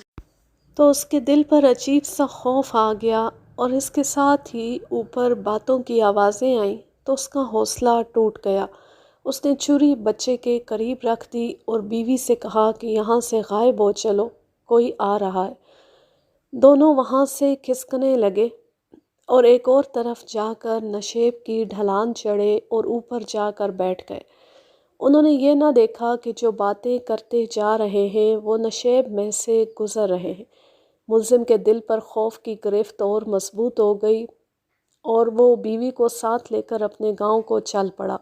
تو اس کے دل پر عجیب سا خوف آ گیا اور اس کے ساتھ ہی اوپر باتوں کی آوازیں آئیں تو اس کا حوصلہ ٹوٹ گیا۔ اس نے چھری بچے کے قریب رکھ دی اور بیوی سے کہا کہ یہاں سے غائب ہو چلو، کوئی آ رہا ہے۔ دونوں وہاں سے کھسکنے لگے اور ایک اور طرف جا کر نشیب کی ڈھلان چڑھے اور اوپر جا کر بیٹھ گئے۔ انہوں نے یہ نہ دیکھا کہ جو باتیں کرتے جا رہے ہیں وہ نشیب میں سے گزر رہے ہیں۔ ملزم کے دل پر خوف کی گرفت اور مضبوط ہو گئی اور وہ بیوی کو ساتھ لے کر اپنے گاؤں کو چل پڑا۔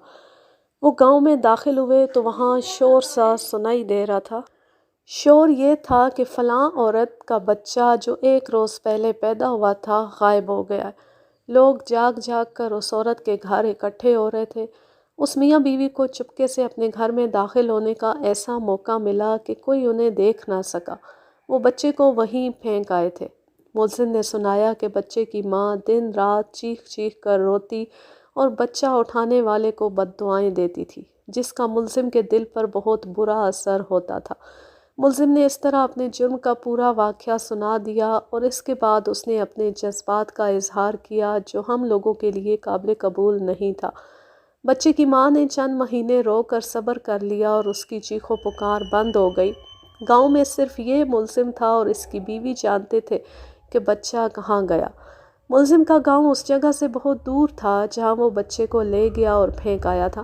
وہ گاؤں میں داخل ہوئے تو وہاں شور سا سنائی دے رہا تھا۔ شور یہ تھا کہ فلاں عورت کا بچہ جو 1 روز پہلے پیدا ہوا تھا غائب ہو گیا ہے۔ لوگ جاگ جاگ کر اس عورت کے گھر اکٹھے ہو رہے تھے۔ اس میاں بیوی کو چپکے سے اپنے گھر میں داخل ہونے کا ایسا موقع ملا کہ کوئی انہیں دیکھ نہ سکا۔ وہ بچے کو وہیں پھینک آئے تھے۔ ملزم نے سنایا کہ بچے کی ماں دن رات چیخ چیخ کر روتی اور بچہ اٹھانے والے کو بد دعائیں دیتی تھی، جس کا ملزم کے دل پر بہت برا اثر ہوتا تھا۔ ملزم نے اس طرح اپنے جرم کا پورا واقعہ سنا دیا اور اس کے بعد اس نے اپنے جذبات کا اظہار کیا جو ہم لوگوں کے لیے قابل قبول نہیں تھا۔ بچے کی ماں نے چند مہینے رو کر صبر کر لیا اور اس کی چیخ و پکار بند ہو گئی۔ گاؤں میں صرف یہ ملزم تھا اور اس کی بیوی جانتے تھے کہ بچہ کہاں گیا۔ ملزم کا گاؤں اس جگہ سے بہت دور تھا جہاں وہ بچے کو لے گیا اور پھینک آیا تھا۔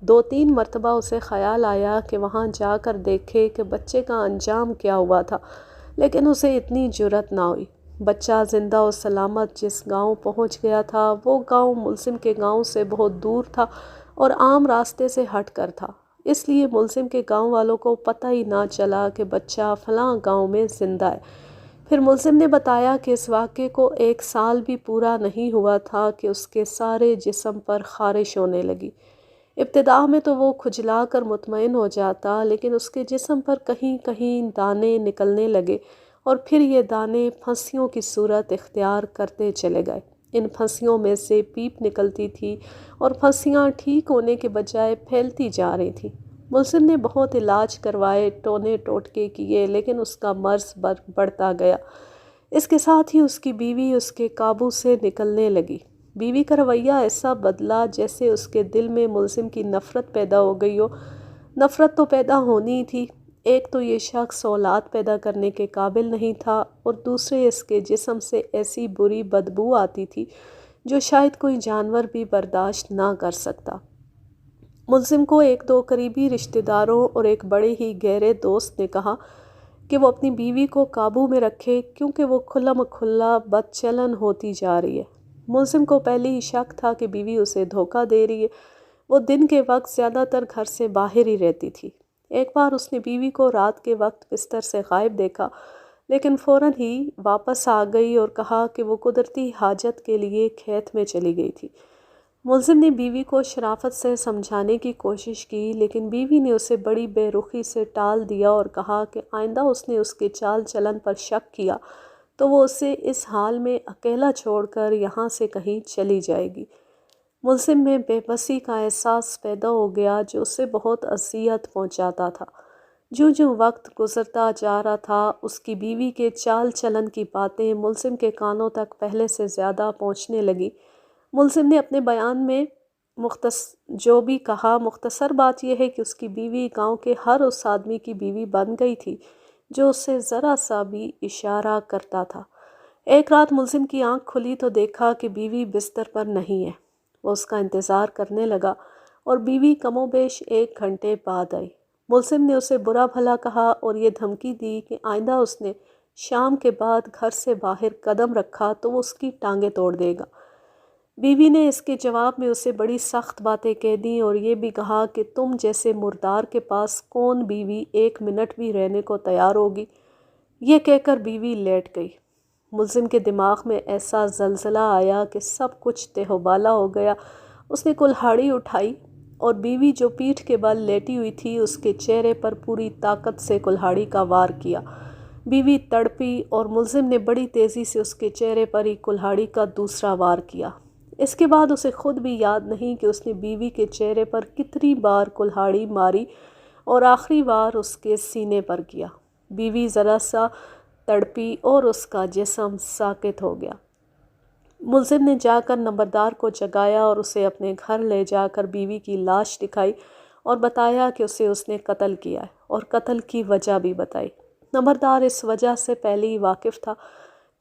2-3 مرتبہ اسے خیال آیا کہ وہاں جا کر دیکھے کہ بچے کا انجام کیا ہوا تھا، لیکن اسے اتنی جرأت نہ ہوئی۔ بچہ زندہ و سلامت جس گاؤں پہنچ گیا تھا وہ گاؤں ملزم کے گاؤں سے بہت دور تھا اور عام راستے سے ہٹ کر تھا، اس لیے ملزم کے گاؤں والوں کو پتہ ہی نہ چلا کہ بچہ فلاں گاؤں میں زندہ ہے۔ پھر ملزم نے بتایا کہ اس واقعے کو 1 سال بھی پورا نہیں ہوا تھا کہ اس کے سارے جسم پر خارش ہونے لگی۔ ابتدا میں تو وہ کھجلا کر مطمئن ہو جاتا، لیکن اس کے جسم پر کہیں کہیں دانے نکلنے لگے اور پھر یہ دانے پھنسیوں کی صورت اختیار کرتے چلے گئے۔ ان پھنسیوں میں سے پیپ نکلتی تھی اور پھنسیاں ٹھیک ہونے کے بجائے پھیلتی جا رہی تھیں۔ ملزم نے بہت علاج کروائے، ٹونے ٹوٹکے کیے، لیکن اس کا مرض بڑھتا گیا۔ اس کے ساتھ ہی اس کی بیوی اس کے قابو سے نکلنے لگی۔ بیوی کا رویہ ایسا بدلا جیسے اس کے دل میں ملزم کی نفرت پیدا ہو گئی ہو۔ نفرت تو پیدا ہونی ہی تھی، ایک تو یہ شخص اولاد پیدا کرنے کے قابل نہیں تھا اور دوسرے اس کے جسم سے ایسی بری بدبو آتی تھی جو شاید کوئی جانور بھی برداشت نہ کر سکتا۔ ملزم کو 1-2 قریبی رشتہ داروں اور ایک بڑے ہی گہرے دوست نے کہا کہ وہ اپنی بیوی کو قابو میں رکھے کیونکہ وہ کھلم کھلا بد چلن ہوتی جا رہی ہے۔ ملزم کو پہلے ہی شک تھا کہ بیوی اسے دھوکہ دے رہی ہے۔ وہ دن کے وقت زیادہ تر گھر سے باہر ہی رہتی تھی۔ ایک بار اس نے بیوی کو رات کے وقت بستر سے غائب دیکھا، لیکن فوراً ہی واپس آ گئی اور کہا کہ وہ قدرتی حاجت کے لیے کھیت میں چلی گئی تھی۔ ملزم نے بیوی کو شرافت سے سمجھانے کی کوشش کی، لیکن بیوی نے اسے بڑی بے رخی سے ٹال دیا اور کہا کہ آئندہ اس نے اس کے چال چلن پر شک کیا تو وہ اسے اس حال میں اکیلا چھوڑ کر یہاں سے کہیں چلی جائے گی۔ ملزم میں بے بسی کا احساس پیدا ہو گیا جو اسے بہت اذیت پہنچاتا تھا۔ جوں وقت گزرتا جا رہا تھا اس کی بیوی کے چال چلن کی باتیں ملزم کے کانوں تک پہلے سے زیادہ پہنچنے لگی۔ ملزم نے اپنے بیان میں جو بھی کہا، مختصر بات یہ ہے کہ اس کی بیوی گاؤں کے ہر اس آدمی کی بیوی بن گئی تھی جو اس سے ذرا سا بھی اشارہ کرتا تھا۔ ایک رات ملزم کی آنکھ کھلی تو دیکھا کہ بیوی بستر پر نہیں ہے۔ وہ اس کا انتظار کرنے لگا اور بیوی کم و بیش 1 گھنٹے بعد آئی۔ ملزم نے اسے برا بھلا کہا اور یہ دھمکی دی کہ آئندہ اس نے شام کے بعد گھر سے باہر قدم رکھا تو وہ اس کی ٹانگیں توڑ دے گا۔ بیوی نے اس کے جواب میں اسے بڑی سخت باتیں کہہ دیں اور یہ بھی کہا کہ تم جیسے مردار کے پاس کون بیوی 1 منٹ بھی رہنے کو تیار ہوگی۔ یہ کہہ کر بیوی لیٹ گئی۔ ملزم کے دماغ میں ایسا زلزلہ آیا کہ سب کچھ تہوبالا ہو گیا۔ اس نے کلہاڑی اٹھائی اور بیوی جو پیٹھ کے بل لیٹی ہوئی تھی اس کے چہرے پر پوری طاقت سے کلہاڑی کا وار کیا۔ بیوی تڑپی اور ملزم نے بڑی تیزی سے اس کے چہرے پر ہی کلہاڑی کا دوسرا وار کیا۔ اس کے بعد اسے خود بھی یاد نہیں کہ اس نے بیوی کے چہرے پر کتنی بار کلہاڑی ماری اور آخری وار اس کے سینے پر کیا۔ بیوی ذرا سا تڑپی اور اس کا جسم ساکت ہو گیا۔ ملزم نے جا کر نمبردار کو جگایا اور اسے اپنے گھر لے جا کر بیوی کی لاش دکھائی اور بتایا کہ اسے اس نے قتل کیا ہے اور قتل کی وجہ بھی بتائی۔ نمبردار اس وجہ سے پہلے ہی واقف تھا۔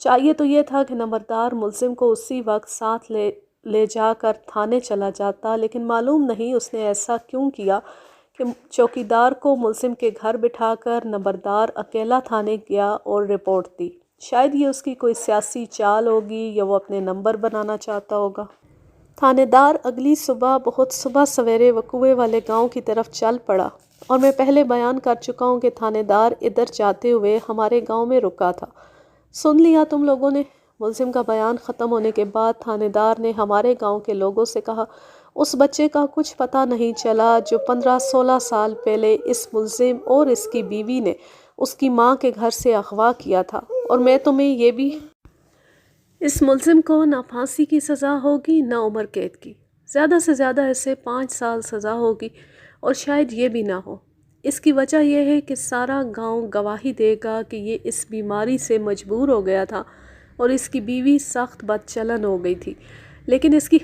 چاہیے تو یہ تھا کہ نمبردار ملزم کو اسی وقت ساتھ لے جا کر تھانے چلا جاتا، لیکن معلوم نہیں اس نے ایسا کیوں کیا کہ چوکیدار کو ملزم کے گھر بٹھا کر نمبردار اکیلا تھانے گیا اور رپورٹ دی۔ شاید یہ اس کی کوئی سیاسی چال ہوگی یا وہ اپنے نمبر بنانا چاہتا ہوگا۔ تھانے دار اگلی صبح بہت صبح سویرے وقوعے والے گاؤں کی طرف چل پڑا، اور میں پہلے بیان کر چکا ہوں کہ تھانے دار ادھر جاتے ہوئے ہمارے گاؤں میں رکا تھا۔ سن لیا تم لوگوں نے؟ ملزم کا بیان ختم ہونے کے بعد تھانے دار نے ہمارے گاؤں کے لوگوں سے کہا، اس بچے کا کچھ پتہ نہیں چلا جو 15-16 سال پہلے اس ملزم اور اس کی بیوی نے اس کی ماں کے گھر سے اغوا کیا تھا، اور میں تمہیں یہ بھی اس ملزم کو نہ پھانسی کی سزا ہوگی نہ عمر قید کی، زیادہ سے زیادہ اسے 5 سال سزا ہوگی، اور شاید یہ بھی نہ ہو۔ اس کی وجہ یہ ہے کہ سارا گاؤں گواہی دے گا کہ یہ اس بیماری سے مجبور ہو گیا تھا اور اس کی بیوی سخت بد چلن ہو گئی تھی، لیکن اس کی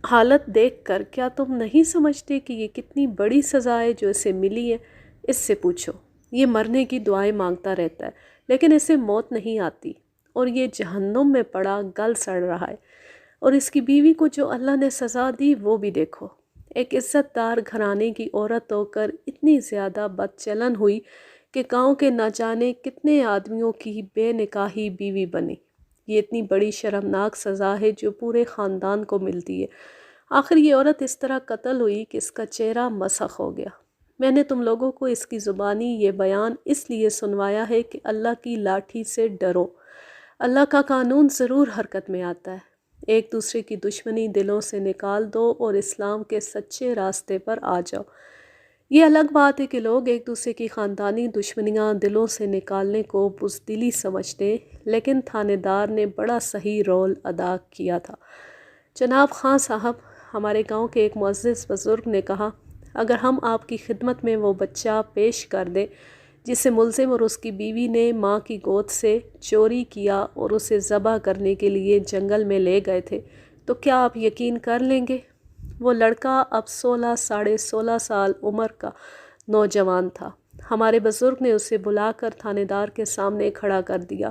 حالت دیکھ کر کیا تم نہیں سمجھتے کہ یہ کتنی بڑی سزا ہے جو اسے ملی ہے؟ اس سے پوچھو، یہ مرنے کی دعائیں مانگتا رہتا ہے لیکن اسے موت نہیں آتی، اور یہ جہنم میں پڑا گل سڑ رہا ہے، اور اس کی بیوی کو جو اللہ نے سزا دی وہ بھی دیکھو۔ ایک عزت دار گھرانے کی عورت ہو کر اتنی زیادہ بد چلن ہوئی کہ گاؤں کے نہ جانے کتنے آدمیوں کی بے نکاحی بیوی بنی۔ یہ اتنی بڑی شرمناک سزا ہے جو پورے خاندان کو ملتی ہے۔ آخر یہ عورت اس طرح قتل ہوئی کہ اس کا چہرہ مسخ ہو گیا۔ میں نے تم لوگوں کو اس کی زبانی یہ بیان اس لیے سنوایا ہے کہ اللہ کی لاٹھی سے ڈرو۔ اللہ کا قانون ضرور حرکت میں آتا ہے۔ ایک دوسرے کی دشمنی دلوں سے نکال دو اور اسلام کے سچے راستے پر آ جاؤ۔ یہ الگ بات ہے کہ لوگ ایک دوسرے کی خاندانی دشمنیاں دلوں سے نکالنے کو بزدلی سمجھتے، لیکن تھانے دار نے بڑا صحیح رول ادا کیا تھا۔ جناب خان صاحب، ہمارے گاؤں کے ایک معزز بزرگ نے کہا، اگر ہم آپ کی خدمت میں وہ بچہ پیش کر دیں جسے ملزم اور اس کی بیوی نے ماں کی گود سے چوری کیا اور اسے ذبح کرنے کے لیے جنگل میں لے گئے تھے، تو کیا آپ یقین کر لیں گے؟ وہ لڑکا اب 16 سال عمر کا نوجوان تھا۔ ہمارے بزرگ نے اسے بلا کر تھانے دار کے سامنے کھڑا کر دیا۔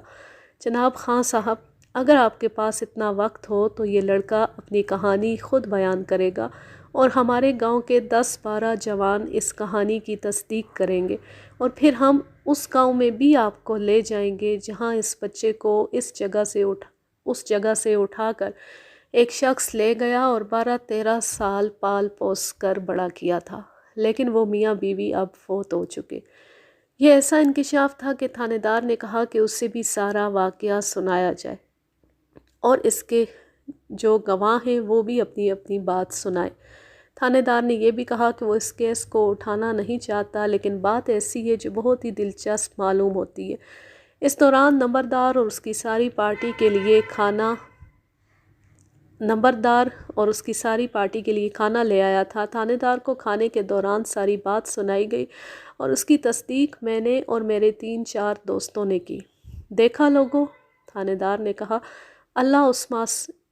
جناب خان صاحب، اگر آپ کے پاس اتنا وقت ہو تو یہ لڑکا اپنی کہانی خود بیان کرے گا اور ہمارے گاؤں کے 10-12 جوان اس کہانی کی تصدیق کریں گے، اور پھر ہم اس گاؤں میں بھی آپ کو لے جائیں گے جہاں اس بچے کو اس جگہ سے اٹھا کر ایک شخص لے گیا اور 12-13 سال پال پوس کر بڑا کیا تھا، لیکن وہ میاں بیوی اب فوت ہو چکے۔ یہ ایسا انکشاف تھا کہ تھانے دار نے کہا کہ اسے بھی سارا واقعہ سنایا جائے اور اس کے جو گواہ ہیں وہ بھی اپنی اپنی بات سنائیں۔ تھانے دار نے یہ بھی کہا کہ وہ اس کیس کو اٹھانا نہیں چاہتا، لیکن بات ایسی ہے جو بہت ہی دلچسپ معلوم ہوتی ہے۔ اس دوران نمبردار اور اس کی ساری پارٹی کے لیے کھانا لے آیا تھا۔ تھانے دار کو کھانے کے دوران ساری بات سنائی گئی اور اس کی تصدیق میں نے اور میرے 3-4 دوستوں نے کی۔ دیکھا لوگوں، تھانے دار نے کہا، اللہ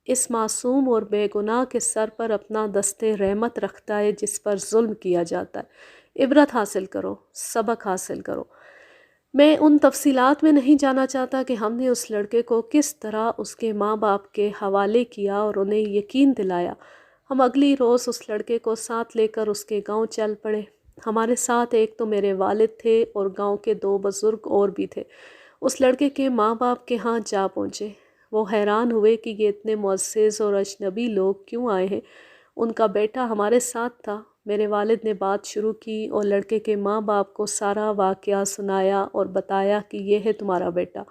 اس معصوم اور بے گناہ کے سر پر اپنا دست رحمت رکھتا ہے جس پر ظلم کیا جاتا ہے۔ عبرت حاصل کرو، سبق حاصل کرو۔ میں ان تفصیلات میں نہیں جانا چاہتا کہ ہم نے اس لڑکے کو کس طرح اس کے ماں باپ کے حوالے کیا اور انہیں یقین دلایا۔ ہم اگلی روز اس لڑکے کو ساتھ لے کر اس کے گاؤں چل پڑے۔ ہمارے ساتھ ایک تو میرے والد تھے اور گاؤں کے 2 بزرگ اور بھی تھے۔ اس لڑکے کے ماں باپ کے ہاں جا پہنچے۔ وہ حیران ہوئے کہ یہ اتنے معزز اور اجنبی لوگ کیوں آئے ہیں۔ ان کا بیٹا ہمارے ساتھ تھا۔ میرے والد نے بات شروع کی اور لڑکے کے ماں باپ کو سارا واقعہ سنایا اور بتایا کہ یہ ہے تمہارا بیٹا۔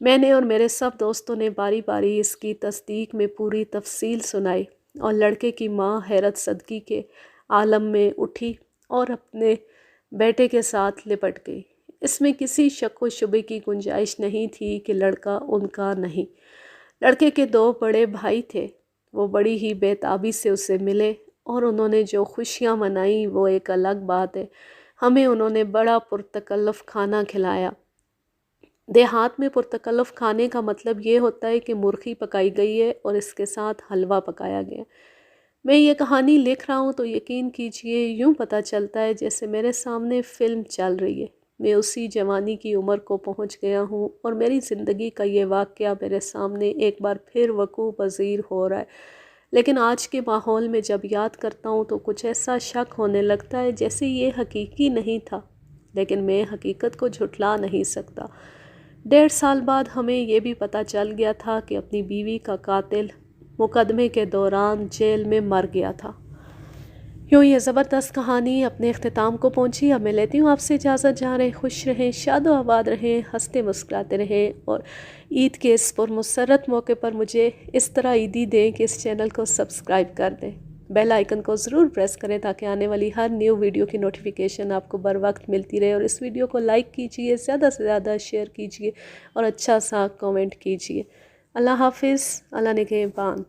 میں نے اور میرے سب دوستوں نے باری باری اس کی تصدیق میں پوری تفصیل سنائی، اور لڑکے کی ماں حیرت زدگی کے عالم میں اٹھی اور اپنے بیٹے کے ساتھ لپٹ گئی۔ اس میں کسی شک و شبے کی گنجائش نہیں تھی کہ لڑکا ان کا نہیں۔ لڑکے کے 2 بڑے بھائی تھے۔ وہ بڑی ہی بے تابی سے اسے ملے اور انہوں نے جو خوشیاں منائیں وہ ایک الگ بات ہے۔ ہمیں انہوں نے بڑا پرتکلف کھانا کھلایا۔ دیہات میں پرتکلف کھانے کا مطلب یہ ہوتا ہے کہ مرغی پکائی گئی ہے اور اس کے ساتھ حلوہ پکایا گیا۔ میں یہ کہانی لکھ رہا ہوں تو یقین کیجئے یوں پتہ چلتا ہے جیسے میرے سامنے فلم چل رہی ہے۔ میں اسی جوانی کی عمر کو پہنچ گیا ہوں اور میری زندگی کا یہ واقعہ میرے سامنے ایک بار پھر وقوع پذیر ہو رہا ہے، لیکن آج کے ماحول میں جب یاد کرتا ہوں تو کچھ ایسا شک ہونے لگتا ہے جیسے یہ حقیقی نہیں تھا، لیکن میں حقیقت کو جھٹلا نہیں سکتا۔ 1.5 سال بعد ہمیں یہ بھی پتہ چل گیا تھا کہ اپنی بیوی کا قاتل مقدمے کے دوران جیل میں مر گیا تھا۔ یوں یہ زبردست کہانی اپنے اختتام کو پہنچی۔ اب میں لیتی ہوں آپ سے اجازت۔ جہاں رہیں خوش رہیں، شاد و آباد رہیں، ہنستے مسکراتے رہیں، اور عید کے اس پرمسرت موقع پر مجھے اس طرح عیدی دیں کہ اس چینل کو سبسکرائب کر دیں، بیل آئیکن کو ضرور پریس کریں تاکہ آنے والی ہر نیو ویڈیو کی نوٹیفیکیشن آپ کو بر وقت ملتی رہے، اور اس ویڈیو کو لائک کیجئے، زیادہ سے زیادہ شیئر کیجئے اور اچھا سا کومنٹ کیجئے۔ اللہ حافظ، اللہ نگہبان۔